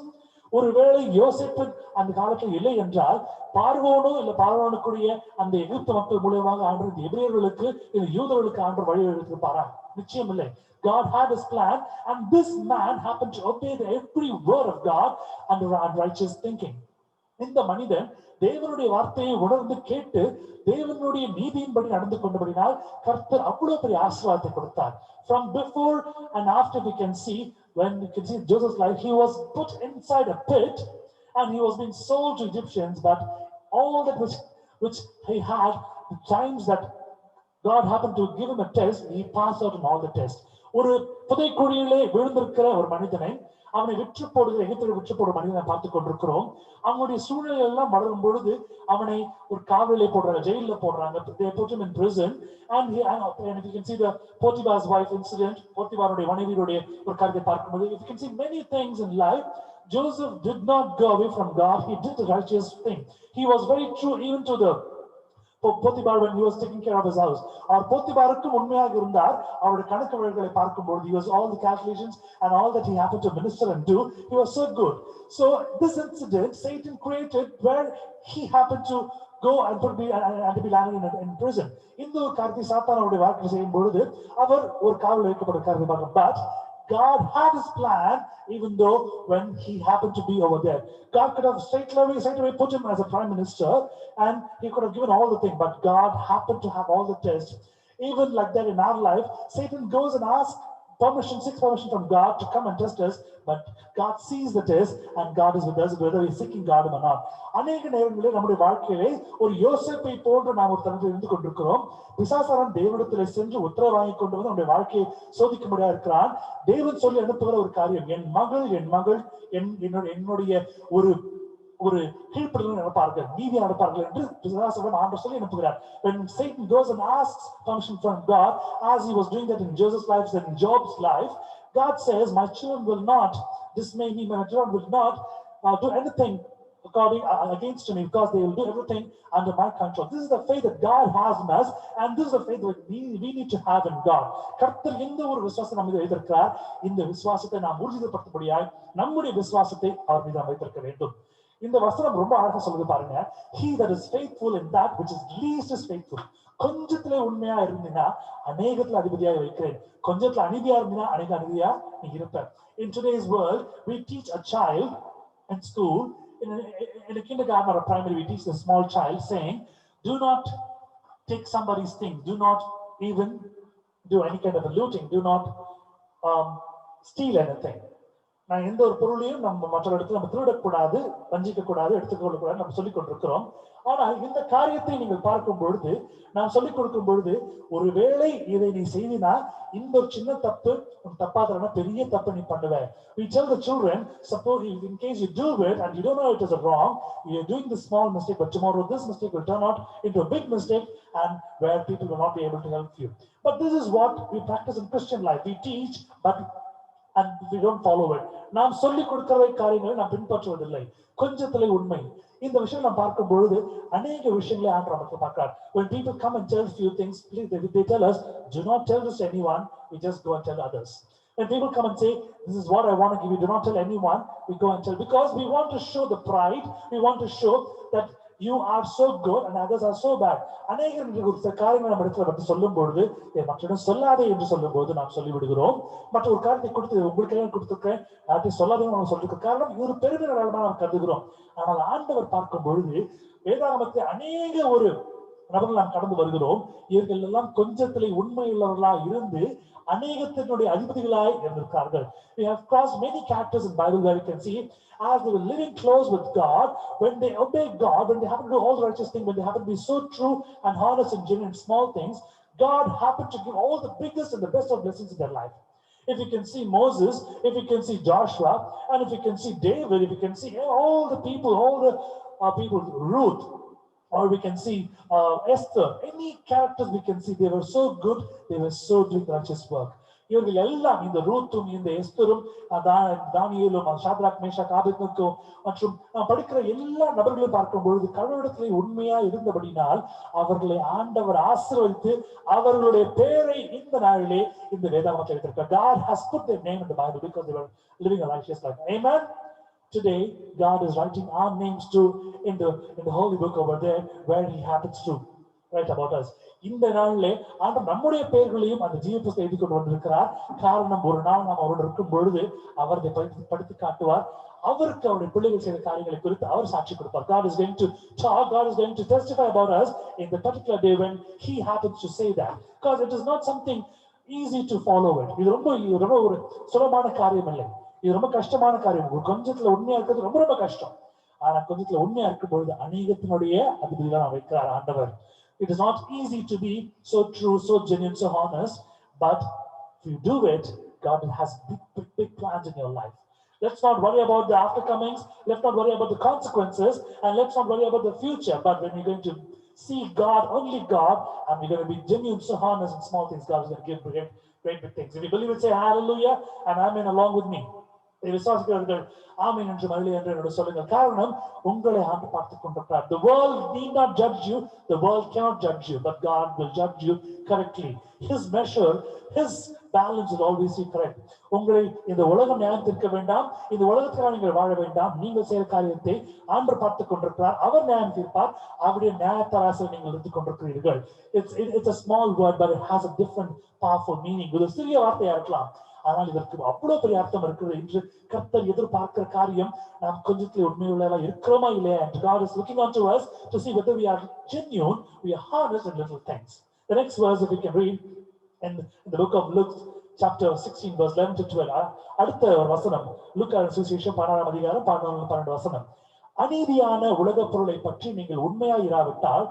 ஒருவேளை யோசேப்பு அந்த காலத்தில் இல்லை என்றால் பார்வோனோ இல்ல பார்வோனுக்குரிய அந்த எகிப்து மக்கள் மூலமாக ஆண்டவர் எபிரேயர்களுக்கு இந்த யூதர்களுக்கு ஆண்டவர் வழி எடுத்திருப்பாரா? நிச்சயம் இல்லை. God had his plan, and this man happened to obey every word of God under righteous thinking. இந்த மனிதன் தேவனுடைய வார்த்தையை உணர்ந்து கேட்டு தேவனுடைய நீதியின்படி நடந்து கொண்டபடினால் கர்த்தர் அவ்வளவு பெரிய ஆசீர்வாதத்தை கொடுத்தார். From before and after we can see, when we can see Joseph's life, he was put inside a pit and he was being sold to Egyptians, but all that which he had, the times that God happened to give him a test, he passed out in all the tests. ஒரு புதைக்குழியிலே விழுந்திருக்கிற ஒரு மனிதனை அவனை விற்று போடுகிற எகிப்தில் விற்று போடுற மனிதனை பார்த்து கொண்டிருக்கிறோம். அவங்களுடைய சூழ்நிலை எல்லாம் வளரும் பொழுது அவனை ஒரு காவலிலே போடுறாங்க, ஜெயில போடுறாங்க. They put him in prison, and if you can see the Potiphar's wife incident, போத்திபாருடைய மனைவியுடைய ஒரு காரியத்தை பார்க்கும்போது, if you can see many things in life, Joseph did not go away from God. He did the righteous thing. He was very true even to the Potiphar when he was taking care of his house. அவர் போத்திபாருக்கும் உண்மையாக இருந்தார். அவருடைய கணக்கு வழக்குகளை பார்க்கும்போது he was all the calculations and all that he happened to minister and do, he was so good. So this incident Satan created where he happened to go and be landed in prison. இந்த ஒரு காரியத்தை சாத்தான் அவருடைய வாழ்க்கை செய்யும் பொழுது அவர் ஒரு காவல் வைக்கப்பட்ட காரியத்தை பார்க்கணும். But God had his plan, even though when he happened to be over there. God could have straight away put him as a prime minister, and he could have given all the things, but God happened to have all the tests. Even like that in our life, Satan goes and seeks permission from God to come and test us, but God sees the test, and God is with us, whether we're seeking God or not. அநேக நேரங்களில் நம்முடைய வாழ்க்கையிலே ஒரு யோசேப்பை போன்று நாம் ஒரு தருணத்தில் இருந்து கொண்டிருக்கிறோம். பிசாசாரன் தேவனிடத்திலே சென்று உத்தரவு வாங்கி கொண்டு வந்து நம்முடைய வாழ்க்கையை சோதிக்கும்படியா இருக்கிறான். தேவன் சொல்லி அனுப்புகிற ஒரு காரியம், என் மகள் என்னுடைய ஒரு கீழ்ப்படிதல் நடப்பார்கள், நீதி நடப்பார்கள் என்று பிசாசாரன் ஆண்டவர் சொல்லி அனுப்புகிறார். When Satan goes and asks permission from God, as he was doing that in Joseph's life and in Job's life, God says, my children will not dismay me, my children will not do anything against me, because they will do everything under my control. This is the faith that God has in us, and this is the faith that we need to have in God. கர்த்தர் இந்த ஒரு விசுவாசத்தை நம்ம வைத்திருக்கிறார். இந்த விசுவாசத்தை நாம் ஊர்ஜிதப்படுத்தும்படியாய் நம்முடைய விசுவாசத்தை அவர் மீது நாம் வைத்திருக்க வேண்டும். இந்த வசனம் ரொம்ப அழகா சொல்லுது பாருங்க. He that is faithful in that which is least is faithful. கொஞ்சத்திலே உண்மையா இருந்தீங்கன்னா அநேகத்துல அதிபதியாக வைக்கிறேன், கொஞ்சத்துல அநீதியா இருந்தீங்கன்னா அநேக அநீதியா நீ இருப்ப. In today's world, we teach a child in school, in a kindergarten or a primary, we teach the small child saying, do not take somebody's things, do not even do any kind of a looting, do not steal anything. நான் எந்த ஒரு பொருளையும் நம்ம மற்றொரு இடத்துல நம்ம திருடக்கூடாது, வஞ்சிக்க கூடாது, எடுத்துக்கொள்ள கூடாது நம்ம சொல்லிக் கொண்டிருக்கிறோம். ஆனால் இந்த காரியத்தை நீங்கள் பார்க்கும் பொழுது, நாம் சொல்லிக் கொடுக்கும் பொழுது, ஒருவேளை இதை நீ செய்தினா இந்த ஒரு சின்ன தப்பு உன் தப்பாதனா பெரிய தப்பு நீ பண்ணுவ. We tell the children, suppose in case you do it and you don't know it is wrong, you are doing the small mistake, but tomorrow this mistake will turn out into a big mistake, and where people will not be able to help you. But this is what we practice in Christian life. We teach, and we don't follow it. நாம் சொல்லிக் கொடுக்கிற காரியங்களை நாம் பின்பற்றுவதில்லை. கொஞ்சத்திலே உண்மை. இந்த விஷயம் நாம் பார்க்கும் பொழுது அநேக விஷயங்களை ஆண்டவர் நமக்கு பார்க்கிறார். When people come and tell few things, please, they tell us, do not tell this to anyone, we just go and tell others. When people come and say, this is what I want to give you, do not tell anyone, we go and tell, because we want to show the pride, we want to show that you are so good and others are so bad. அநேகர் ஒரு சில காரியங்களை நம்ம இடத்துல பற்றி சொல்லும் பொழுது மற்றவர்கள் சொல்லாதே என்று சொல்லும் போது நாம் சொல்லிவிடுகிறோம். மற்ற ஒரு காரியத்தை கொடுத்து உங்களுக்கு கொடுத்துருக்கேன் யார்ட்டையும் சொல்லாதேன்னு நம்ம சொல்லிருக்க காரணம் இது ஒரு பெருமை தான் நாம் கருதுகிறோம். ஆனால் ஆண்டவர் பார்க்கும் பொழுது வேதாகமத்தை அநேக ஒரு நபர்கள் நாம் கடந்து வருகிறோம். இவர்கள் எல்லாம் கொஞ்சத்திலே உண்மையுள்ளவர்களாக இருந்து அநேகத்தினுடைய அதிபதிகளாய் இருந்திருக்கிறார்கள். We have crossed many characters in Bible where we can see as they were living close with God, when they obey God, when they happen to do all the righteous things, when they happen to be so true and honest and genuine in small things, God happened to give all the biggest and the best of blessings in their life. If you can see Moses, if you can see Joshua, and if you can see David, if you can see all the people, Ruth, or we can see Esther, any characters we can see, they were so good, they were so doing righteous work. இவர்கள் எல்லாம் இந்த ரூத்தும் இந்த எஸ்தரும் தானியேலும் Shadrach Meshach Abednego மற்றும் நாம் படிக்கிற எல்லா நபர்களையும் பார்க்கும் பொழுது கடவுளிடத்திலே உண்மையா இருந்தபடினால் அவர்களை ஆண்டவர் ஆசீர்வதித்து அவர்களுடைய பெயரை இந்த நாளிலே இந்த வேதாகமத்தில் வைத்திருக்கிறார். God has put their name in the Bible because they were living a righteous life. Amen. Today God is writing our names too in the holy book over there where he happens to write about us. இந்த நாளிலே ஆண்டவர் நம்முடைய பெயர்களையும் அந்த ஜீவ புத்தகத்தை எழுதி கொண்டு வந்திருக்கிறார். காரணம் ஒரு நாள் நாம் அவரோடு இருக்கும் பொழுது அவர் படித்து காட்டுவார். அவருக்கு அவருடைய பிள்ளைகள் செய்த காரியங்களை குறித்து அவர் சாட்சி கொடுப்பார். God is going to talk, God is going to testify about us in the particular day when he happens to say that, because it is not something easy to follow it. இது ரொம்ப ஒரு சுலபமான காரியம் இல்லை, இது ரொம்ப கஷ்டமான காரியம். ஒரு கொஞ்சத்துல உண்மையா இருக்கிறது ரொம்ப ரொம்ப கஷ்டம். ஆனா கொஞ்சத்துல உண்மையா இருக்கும் பொழுது அநேகத்தினுடைய அதிபதிகளை வைக்கிறார் ஆண்டவர். It is not easy to be so true, so genuine, so honest, but if you do it, God has big plans in your life. Let's not worry about the aftercomings, let's not worry about the consequences, and let's not worry about the future. But when you're going to see God, only God, and you're going to be genuine, so honest in small things, God is going to give great big things. If you believe it, say hallelujah, and amen along with me. விசுவாசிக்கிறவர்கள் ஆமென் என்று மகிழ என்று சொல்லுங்கள். காரணம் உங்களை ஆண்டு பார்த்துக் கொண்டிருக்கிறார். The world need not judge you, the world cannot judge you, but God will judge you correctly. His measure, his balance will always be correct. உங்களை இந்த உலகம் நியாயம் தீர்க்க வேண்டாம், இந்த உலகத்திற்காக நீங்கள் வாழ வேண்டாம். நீங்கள் செய்கிற காரியத்தை ஆண்டவர் பார்த்துக் கொண்டிருக்கிறார், அவர் நியாயம் தீர்ப்பார். அவருடைய நியாயத்தராசை நீங்கள் எடுத்துக் கொண்டிருக்கிறீர்கள். It's a small word, but it has a different powerful meaning. இது சிறிய வார்த்தையா இருக்கலாம், ஆனால் இதற்கு அவ்வளவு பெரிய அர்த்தம் இருக்கிறது. இன்று கர்த்தர் எதிர்பார்க்கிற காரியம் நாம் கொஞ்சத்துல உண்மையுள்ளவா இருக்கிறோமா இல்லையா. And God is looking on to us to see whether we are genuine, we are honest in little things. The next verse, if we can read in the book of Luke chapter 16 verse 11 to 12. அடுத்த ஒரு வசனம், லூக்கா சுவிசேஷம் 16ஆம் அதிகாரம் 11-12 வசனம். அநீதியான உலக பொருளை பற்றி நீங்கள் உண்மையா இராவிட்டால்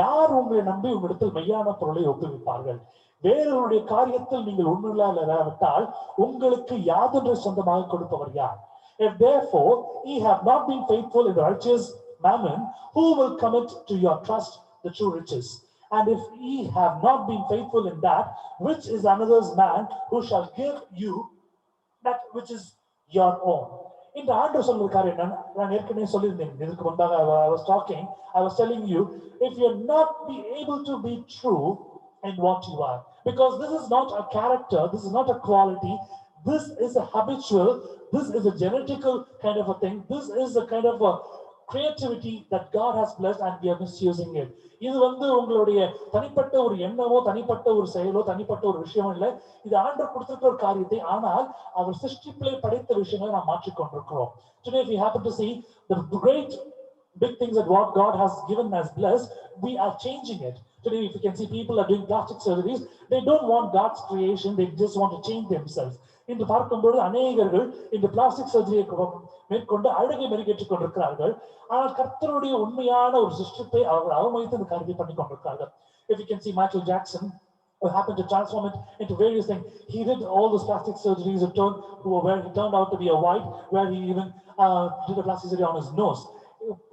யார் உங்களை நம்பி உங்களிடத்தில் மெய்யான பொருளை ஒப்புவிப்பார்கள்? வேறொருடைய காரியத்தில் நீங்கள் உண்மையில்லாவிட்டால் உங்களுக்கு யாதொன்று சொந்தமாக கொடுப்பவர் யார்? If therefore ye have not been faithful in the righteous mammon, who will commit to your trust the true riches? And if ye have not been faithful in that which is another's man, who shall give you that which is your own? இந்த ஆண்டவர் சொல்ற காரியம் நான் ஏற்கனவே சொல்லியிருந்தேன். இதுக்கு முன்பாக I was telling you, if you're not be able to be true in what you are, because this is not a character, this is not a quality, this is a habitual, this is a genetical kind of a thing, this is a kind of a creativity that God has blessed and we are misusing it. இது உங்களுடைய தனிப்பட்ட ஒரு எண்ணமோ தனிப்பட்ட ஒரு செயலோ தனிப்பட்ட ஒரு விஷயமோ இல்லை, இது ஆண்டவர் கொடுத்திருக்கிற ஒரு காரியத்தை, ஆனால் அவர் சிருஷ்டிப்பிலே படைத்த விஷயங்களை நாம் மாற்றிக்கொண்டிருக்கிறோம். Today if we happen to see the great big things that what God has given as blessed, we are changing it. Today if you can see people are doing plastic surgeries, they don't want God's creation, they just want to change themselves. இன்று பார்க்கும்போது அநேகர்கள் இந்த plastic சர்ஜரியை மேற்கொண்டு அழகை மெருகேற்றிக் கொண்டிருக்கிறார்கள். ஆனால் கர்த்தருடைய உண்மையான ஒரு சிருஷ்டிப்பை அவர்கள் அவமதித்து இந்த காரியத்தை பண்ணி கொண்டிருக்கிறார்கள். If you can see Michael Jackson, who happened to transform it into various things. He did all those plastic surgeries, where he turned out to be a white, where he even did a plastic surgery on his nose.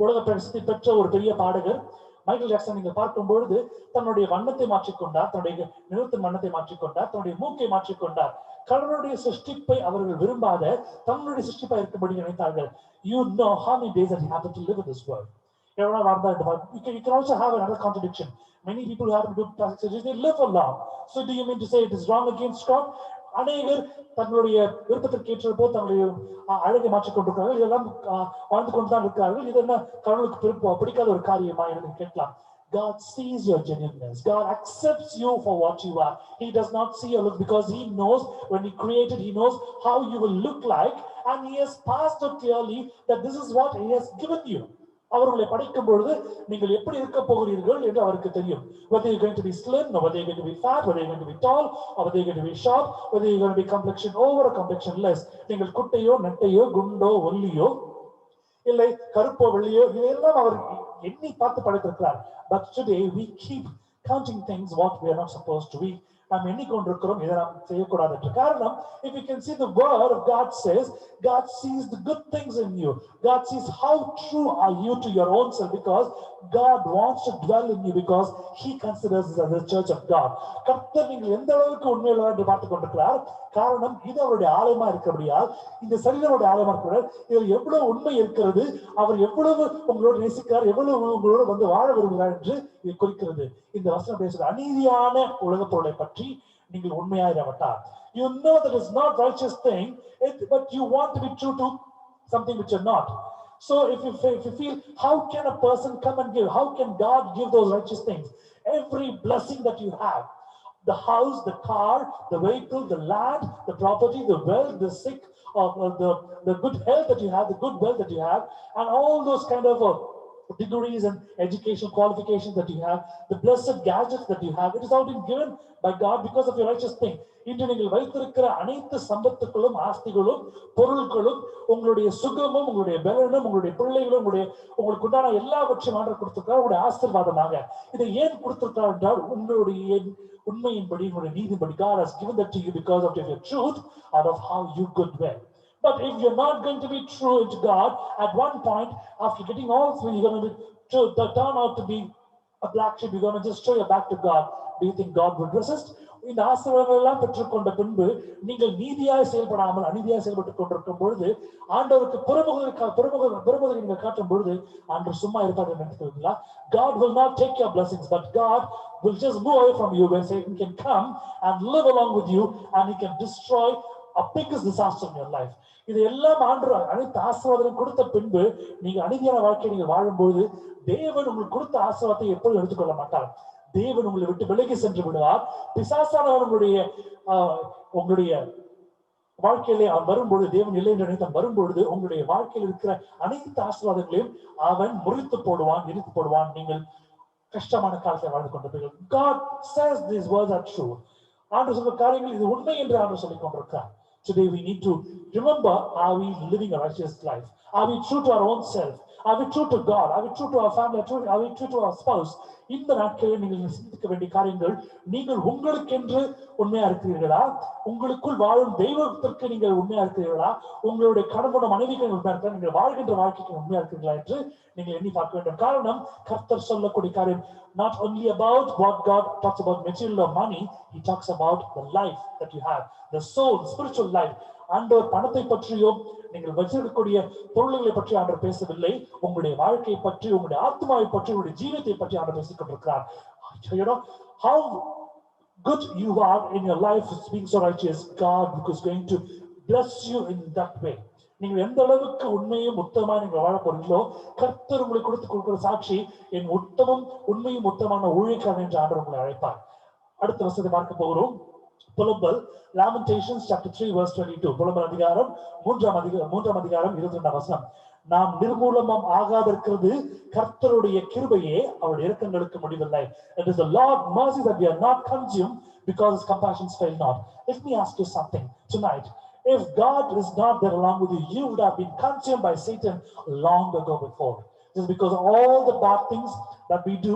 உலக பிரசித்தி பெற்ற ஒரு பெரிய பாடகர் Michael Jackson நீங்க பார்க்கும் பொழுது தன்னுடைய வண்ணத்தை மாற்றிக்கொண்டார், தன்னுடைய நிறத்தின் வண்ணத்தை மாற்றிக்கொண்டார், தன்னுடைய மூக்கை மாற்றிக்கொண்டார். கடவுளுடைய சிருஷ்டிப்பை அவர்கள் விரும்பாத தன்னுடைய சிருஷ்டிப்பை இருக்கும்படி நினைத்தார்கள். You know how many days that he happened to live in this world. You can also have another contradiction. Many people who happen to do plastic surgery, they live for long. So do you mean to say it is wrong against God? அநேகர் தங்களுடைய விருப்பத்திற்கு ஏற்ற போது தங்களுடைய அழகை மாற்றிக் கொண்டிருக்கிறார்கள். இதெல்லாம் வாழ்ந்து கொண்டுதான் இருக்கிறார்கள். இது என்ன கடவுளுக்கு பிடிக்காத ஒரு காரியமா என்று கேட்கலாம். God sees your genuineness. God accepts you for what you are. He does not see your look because He knows when He created, He knows how you will look like, and He has passed out clearly that this is what He has given you. அவர்களை படைக்கும் பொழுது நீங்கள் எப்படி இருக்க போகிறீர்கள் என்று அவருக்கு தெரியும். Whether you're going to be slim, or whether you're going to be fat, whether you're going to be tall, or whether you're going to be short, whether you're going to be complexion over or complexion less. நீங்கள் குட்டையோ நெட்டையோ குண்டோ ஒல்லியோ இல்லை கருப்போ வெள்ளியோ இதெல்லாம் அவர் எண்ணி பார்த்து படைத்திருக்கிறார். But today we keep counting things what we are not supposed to be. நாம் எண்ணிக்கொண்டிருக்கிறோம் இதை நாம் செய்யக்கூடாது என்ற காரணம். If you can see the word of God says, God sees the good things in you. God sees how true are you to your own self, because God wants to dwell in you, because He considers this as the church of God. கர்த்தர் நீங்கள் எந்த அளவுக்கு உண்மையில என்று பார்த்துக் கொண்டிருக்கிறார். காரணம் இது அவருடைய ஆலயமா இருக்கிறபடியால், இந்த சரீரனுடைய ஆலயமா இருக்கிறார். இதில் எவ்வளவு உண்மை இருக்கிறது, அவர் எவ்வளவு உங்களோடு நேசிக்கிறார், எவ்வளவு உங்களோடு வந்து வாழ விரும்புகிறார் என்று இது குறிக்கிறது. இந்த வசனம் பேசுகிற அநீதியான உலக பொருளை பற்றி நீங்கள் உண்மையாயிரவட்டார். You know that it's not righteous thing, but you want to be true to something which you're not. So if you feel, how can a person come and give? How can God give those righteous things? Every blessing that you have, the house, the car, the vehicle, the land, the property, the wealth, the sick, the good health that you have, the good wealth that you have, and all those kind of degrees and educational qualifications that you have, the blessed gadgets that you have, it has all been given by God because of your righteous thing. இன்று நீங்கள் வைத்திருக்கிற அனைத்து சம்பத்துக்களும் ஆஸ்திகளும் பொருட்களும் உங்களுடைய சுகமும் உங்களுடைய பலனும் உங்களுடைய பிள்ளைகளும் உங்களுக்கு உண்டான எல்லாவற்றையும் ஆண்டவர் கொடுத்திருக்கிறார் உங்களுடைய ஆசீர்வாதமாக. இதை ஏன் கொடுத்திருக்கிறார் என்றால் உங்களுடைய உண்மையின்படி உங்களுடைய நீதிபடி. God has given that to you because of your truth, out of how you could well. But if you're not going to be true to God, at one point, after getting all three, you're going to turn out to be a black sheep. You're going to just show your back to God. Do you think God would resist? இந்த ஆசீர்வாதங்கள் எல்லாம் பெற்றுக்கொண்ட பின்பு நீங்கள் நீதியாய் செயல்படாமல் அநீதியாய் செயல்பட்டுக் கொண்டிருக்கும் பொழுது ஆண்டவருக்கு பெருமுதலை நீங்கள் காட்டும் பொழுது ஆண்டவர் சும்மா இருப்பார் நினைக்கிறீங்களா? God will not take your blessings, but God will just move away from you when Satan can come and live along with you, and he can destroy a biggest disaster in your life. இது எல்லாம் ஆண்டவர் அனைத்து ஆசீர்வாதம் கொடுத்த பின்பு நீங்க அநீதியான வாழ்க்கையை நீங்க வாழும்போது தேவன் உங்களுக்கு கொடுத்த ஆசீர்வாதத்தை எப்பொழுதும் எடுத்துக்கொள்ள மாட்டார். தேவன் உங்களை விட்டு விலகி சென்று விடுவார். பிசாசானவன் உங்களுடைய வாழ்க்கையிலே அவன் வரும்பொழுது, தேவன் இல்லை என்று நினைத்து வரும்பொழுது உங்களுடைய வாழ்க்கையில் இருக்கிற அனைத்து ஆசீர்வாதங்களையும் அவன் முறித்து போடுவான், எரித்து போடுவான். நீங்கள் கஷ்டமான காலத்தை வாழ்ந்து கொண்டிருப்பீர்கள். God says these words are true. ஆண்டவர் சொல்ற காரியங்கள் இது உண்மை என்று ஆண்டவர் சொல்லிக் கொண்டிருக்கிறார். Today we need to remember, are we living a righteous life? Are we true to our own self? Are we true to God? Are we true to our family? Are we true to our spouse? இந்த நாட்களில் நீங்கள் சிந்திக்க வேண்டிய காரியங்கள், நீங்கள் உங்களுக்கென்று உண்மையா இருக்கிறீர்களா? உங்களுக்குள் வாழும் தெய்வத்திற்கு நீங்கள் உண்மையா இருக்கிறீர்களா? உங்களுடைய கணவனோட மனைவிக்கு உண்மையா இருக்கிறா? நீங்கள் வாழ்கின்ற வாழ்க்கைக்கு உண்மையா இருக்கிறீர்களா என்று நீங்கள் எண்ணி பார்க்க வேண்டும். காரணம், கர்த்தர் சொல்லக்கூடிய காரியம் not only about what God talks about material or money, he talks about the life that you have, the soul, spiritual life. ஆண்டவர் பணத்தை பற்றியோ நீங்கள் வச்சிருக்கக்கூடிய பொருள்களை பற்றி ஆண்டவர் பேசவில்லை. உங்களுடைய வாழ்க்கையை பற்றி, உங்களுடைய ஆத்மாவை பற்றி, உங்களுடைய ஜீவத்தை பற்றி ஆண்டவர் பேசிக் கொண்டிருக்கிறார். You know how good you are in your life is being so righteous. God is going to bless you in that way. நீங்கள் எந்த அளவுக்கு உண்மையும் உத்தமமா நீங்க வாழ போறீங்களோ கர்த்தர் உங்களுக்கு கொடுக்கிற சாட்சி, என் உத்தமம் உண்மையும் உத்தமான ஊழியக்காரன் என்று ஆண்டவர் உங்களை அழைப்பார். அடுத்த வசனத்தை பார்க்க போகிறோம். புலம்பல், Lamentations chapter 3 verse 22. புலம்பல் அதிகாரம் 3ஆம் அதிகாரம் 22ஆம் வசனம். நாம் நிர்மூலமம் ஆகாதிருக்கிறது கர்த்தருடைய கிருபையே, அவருடைய இரக்கங்களுக்கு முடிவில்லை. It is the Lord's mercy that we are not consumed, because his compassions fail not. Let me ask you something tonight. If God is not there along with you, you would have been consumed by Satan long ago before. Just because of all the bad things that we do,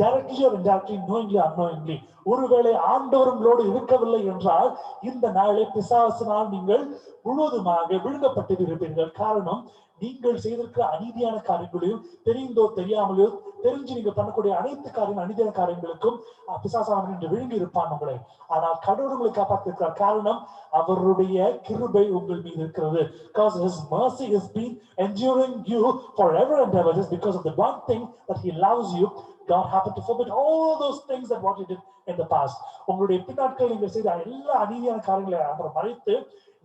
directly or indirectly, knowingly or unknowingly. ஒருவேளை ஆண்டவர் உங்களோடு இருக்கவில்லை என்றால் இந்த நாளை பிசாசினால் நீங்கள் முழுவதுமாக விழுங்கப்பட்டு இருப்பீர்கள். காரணம், நீங்கள் செய்திருக்கிற அநீதியான காரியங்களையும் தெரிந்தோ தெரியாமலோ தெரிஞ்சு நீங்க பண்ணக்கூடிய அனைத்து காரியங்கள் அநீதியான காரியங்களுக்கும் பிசாசானவன் என்று விழுங்கி இருப்பான் உங்களை. ஆனால் கடவுள் உங்களை காப்பாற்றிருக்கிறார். காரணம் அவருடைய கிருபை உங்கள் மீது இருக்கிறது. Because his mercy has been enduring you forever and ever, just because of the one thing that he loves you. God happened to forbid all those things that what he did in the past. உங்களுடைய பின்னாட்கள் நீங்கள் செய்த எல்லா அநீதியான காரியங்களை அவர் மறைத்து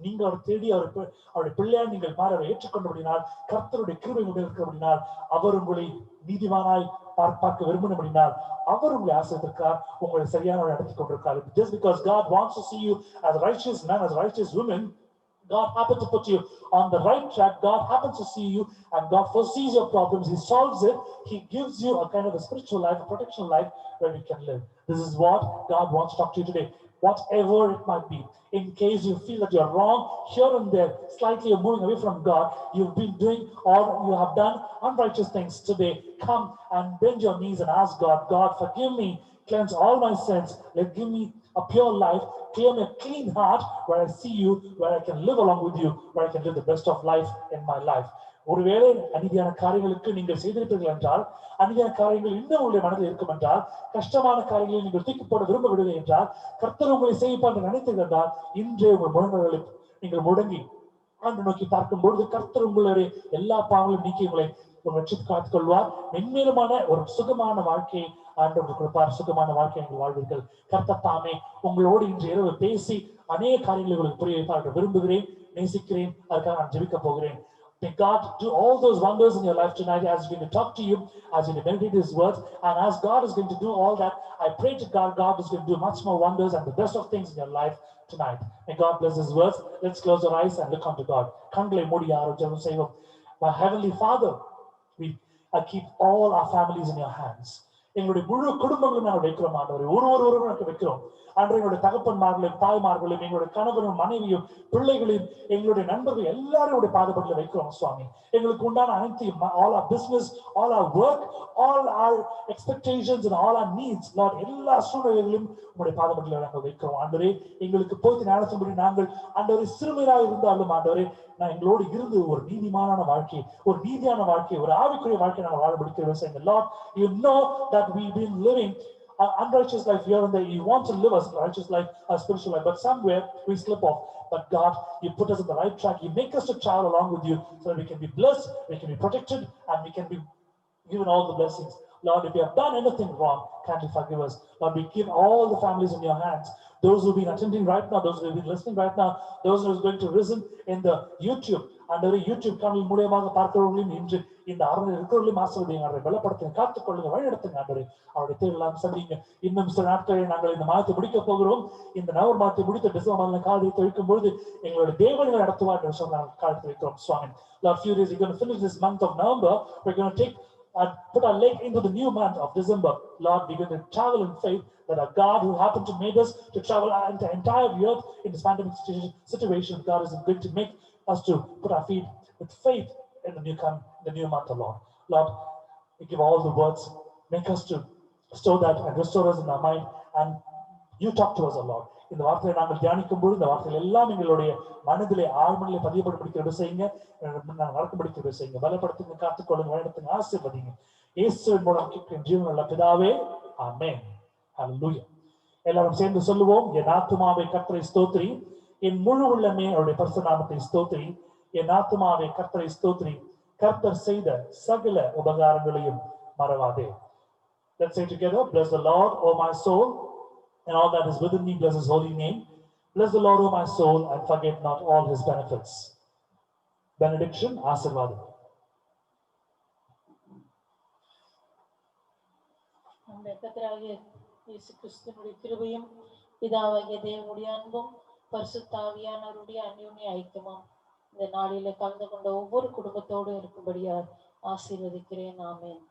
நீங்க அவர் தேடி அவருடைய பிள்ளையால் நீங்கள் மாற அவரை ஏற்றுக்கொண்டபடினால், கர்த்தருடைய கிருபை உடைய இருக்கிறபடினால், அவர் உங்களை நீதிமானாய் பார்க்க விரும்பினபடினால் அவர் உங்களை ஆசைத்திருக்கார், உங்களை சரியான நடத்தி கொண்டிருக்கார். Just because God wants to see you as a righteous man, as a righteous woman, God happens to put you on the right track. God happens to see you, and God foresees your problems. He solves it. He gives you a kind of a spiritual life, a protection life where you can live. This is what God wants to talk to you today. Whatever it might be, in case you feel that you're wrong here and there, slightly you're moving away from God, you've been doing or you have done unrighteous things today, come and bend your knees and ask God, God, forgive me, cleanse all my sins, give me a pure life, clear me a clean heart where I see you, where I can live along with you, where I can live the best of life in my life. ஒருவேளை அநீதியான காரியங்களுக்கு நீங்கள் செய்திருப்பீர்கள் என்றால், அநீதியான காரியங்கள் இன்னும் உங்களுடைய மனதில் இருக்கும் என்றால், கஷ்டமான காரியங்களை நீங்கள் தூக்கி போட விரும்பவில்லை என்றால், கர்த்தர் உங்களை செய்வார் என்று நினைத்தீர்கள் என்றால், இன்றே உங்கள் முழங்கங்களை நீங்கள் முடங்கி ஆண்டு நோக்கி பார்க்கும் பொழுது கர்த்தர் உங்களுடைய எல்லா பாவங்களும் நீக்கி உங்களை ஒரு ரட்சித்து காத்துக் கொள்வார். மென்மேலுமான ஒரு சுகமான வாழ்க்கையை ஆண்டவர் கொடுப்பார். சுகமான வாழ்க்கை நீங்கள் வாழ்வீர்கள். கர்த்தர் தாமே உங்களோடு இன்று இரவு பேசி அநேக காரியங்களை உங்களுக்கு புரிய வைப்பார். விரும்புகிறேன், நேசிக்கிறேன், அதுக்காக நான் ஜெபிக்க போகிறேன். May God do all those wonders in your life tonight as He's going to talk to you, as He's going to meditate His words, and as God is going to do all that, I pray to God, God is going to do much more wonders and the best of things in your life tonight. May God bless His words. Let's close our eyes and look unto God. Kangle mudi yaaro janu seivom. My Heavenly Father, I keep all our families in your hands. எங்களுடைய முழு குடும்பங்களும் நாங்கள் வைக்கிறோம் ஆண்டவரே. ஒருவருக்கு வைக்கிறோம் ஆண்டவரே. எங்களுடைய தகப்பன்மார்களையும் தாய்மார்களையும் எங்களுடைய கணவனும் மனைவியும் பிள்ளைகளையும் எங்களுடைய நண்பர்கள் எல்லாரும் பாதப்பட்டில் வைக்கிறோம் சுவாமி. எங்களுக்கு உண்டான அனைத்தையும், all our business, all our work, all our expectations and all our needs, Lord, எல்லா சூழ்நிலைகளையும் உங்களுடைய பாதப்பட்டில் நாங்கள் வைக்கிறோம் ஆண்டவரே. எங்களுக்கு போய் நடத்தும்படி நாங்கள் ஆண்டவரே சிறுமையாக இருந்தாலும் ஆண்டவரே நான் எங்களோடு இருந்து ஒரு நீதிமான வாழ்க்கை, ஒரு நீதியான வாழ்க்கை, ஒரு ஆவிக்குரிய வாழ்க்கை நாங்கள் வாழ முடிக்கிறோம். Lord, you know that we've been living an unrighteous life here and there. You want to live a righteous life, a spiritual life, but somewhere we slip off. But God, you put us on the right track. You make us to travel along with you so that we can be blessed, we can be protected, and we can be given all the blessings. Lord, if we have done anything wrong, kindly forgive us. Lord, we give all the families in your hands. Those who've been attending right now, those who've been listening right now, those who are going to listen in the YouTube, and the YouTube channel மூலமாக பார்க்கிறவர்களையும் இன்று இந்த அரணில் இருக்கிறவர்களையும் ஆசீர்வதிங்க, பலப்படுத்துங்க, காத்துக்கொள்ளுங்க, வழிநடத்துங்க ஆண்டவரே. அவருடைய தேவையெல்லாம் சந்திங்க. இன்னும் சில நாட்களில் நாங்கள் இந்த மாதத்தை முடிக்க போகிறோம். இந்த நவம்பர் மாதத்தை முடித்த டிசம்பர் மாதம் காலத்தை வைக்கும் பொழுது எங்களுடைய தேவனை நடத்துவார் என்று சொல்லி நாங்கள் காலத்தை வைக்கிறோம் சுவாமி. Lord, few days we're going to finish this month of November. We're going to take and put our leg into the new month of December. Lord, we're going to travel in faith that our God who happened to make us to travel the entire earth in this pandemic situation, God is going to make us to put our feet with faith in the new month of Lord. Lord, we give all the words, make us to store that and restore us in our mind, and you talk to us, O Lord. இந்த வார்த்தையை நாங்கள் தியானிக்கும் போது இந்த வார்த்தைகள் எல்லாம் எங்களுடைய மனதிலே ஆழ்மனிலே பதியப்படும்படிக்க செய்யுங்க, நாங்கள் நடக்கும்படிக்க செய்யுங்க, பலப்படுத்துங்க, காத்துக்கொள்ளுங்க, வழிநடத்துங்க, ஆசீர்வதிங்க. இயேசுவின் மூலம் கேட்கும் ஜீவனுள்ள பிதாவே, ஆமென். ஹல்லேலூயா. எல்லாரும் சேர்ந்து சொல்லுவோம். என் ஆத்துமாவே கர்த்தரை ஸ்தோத்திரி, என் முழு உள்ளமே அவருடைய பரிசுத்த நாமத்தை ஸ்தோத்திரி. என் ஆத்துமாவே கர்த்தரை ஸ்தோத்திரி, கர்த்தர் செய்த சகல உபகாரங்களையும் மறவாதே. Let's say together, bless the Lord, O my soul, and all that is within me, bless His holy name. Bless the Lord, O my soul, and forget not all His benefits. Benediction, ஆசீர்வாதம். நம்முடைய கர்த்தராகிய இயேசு கிறிஸ்துவினுடைய கிருபையும் பிதாவாகிய தேவனுடைய அன்பும் பரிசுத்த ஆவியானவருடைய அந்யோன்ய ஐக்கியமும் இந்த நாளிலே கலந்து கொண்ட ஒவ்வொரு குடும்பத்தோடு இருக்கும்படியா ஆசீர்வதிக்கிறேன். ஆமென்.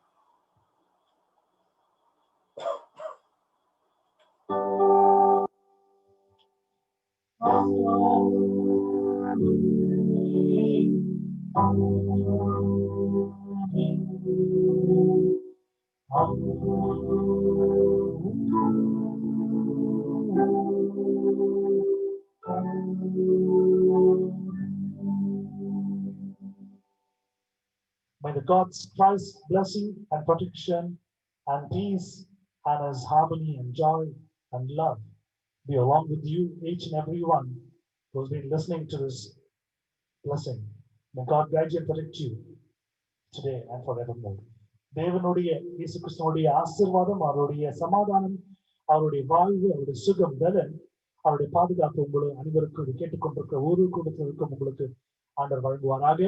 May the God's Christ's blessing and protection and peace and his harmony and joy and love be along with you, each and every one who's been listening to this blessing. May God guide you and protect you today and forevermore. தேவனுடைய இயேசு கிறிஸ்துவனுடைய ஆசீர்வாதம், அவருடைய சமாதானம், அவருடைய வாழ்வு, அவருடைய சுகம், பலன், அவருடைய பாதுகாப்பு உங்களுக்கு அனைவருக்கும் இதை கேட்டுக்கொண்டிருக்கிற ஒரு குடும்பத்திற்கும் உங்களுக்கு ஆண்டவர் வழங்குவாராக.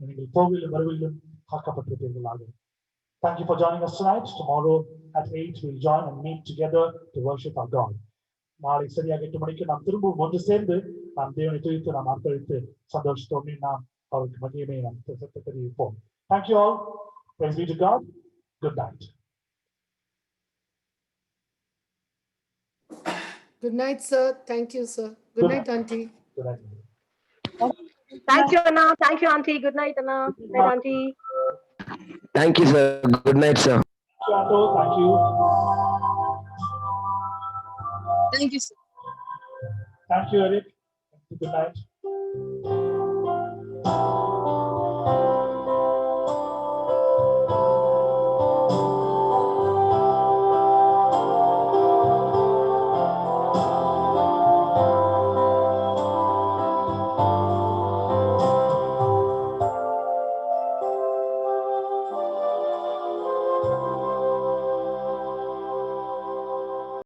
நீங்கள் போவிலும் வருவிலும் காக்கப்பட்டிருப்பீர்களாக. Thank you for joining us tonight. Tomorrow at 8 we'll join and meet together to worship our God. நாளை சரியாக 8 மணிக்கு நாம் திரும்பவும் ஒன்று சேர்ந்து நாம் தேவனை துதித்து நாம் அர்ப்பணித்து சந்தோஷத்தோடு நாம் அவருக்கு மகிமையை நாம் தெரிவிப்போம். Thank you all. Praise be to God. Good night. Good night, sir. Thank you, sir. Good night, auntie. Good night. Thank you, Anna. Thank you, Auntie. Good night, Anna. Good night, Auntie. Thank you, sir. Good night, sir. Thank you. Thank you. Thank you, sir. Thank you, Eric. Good night.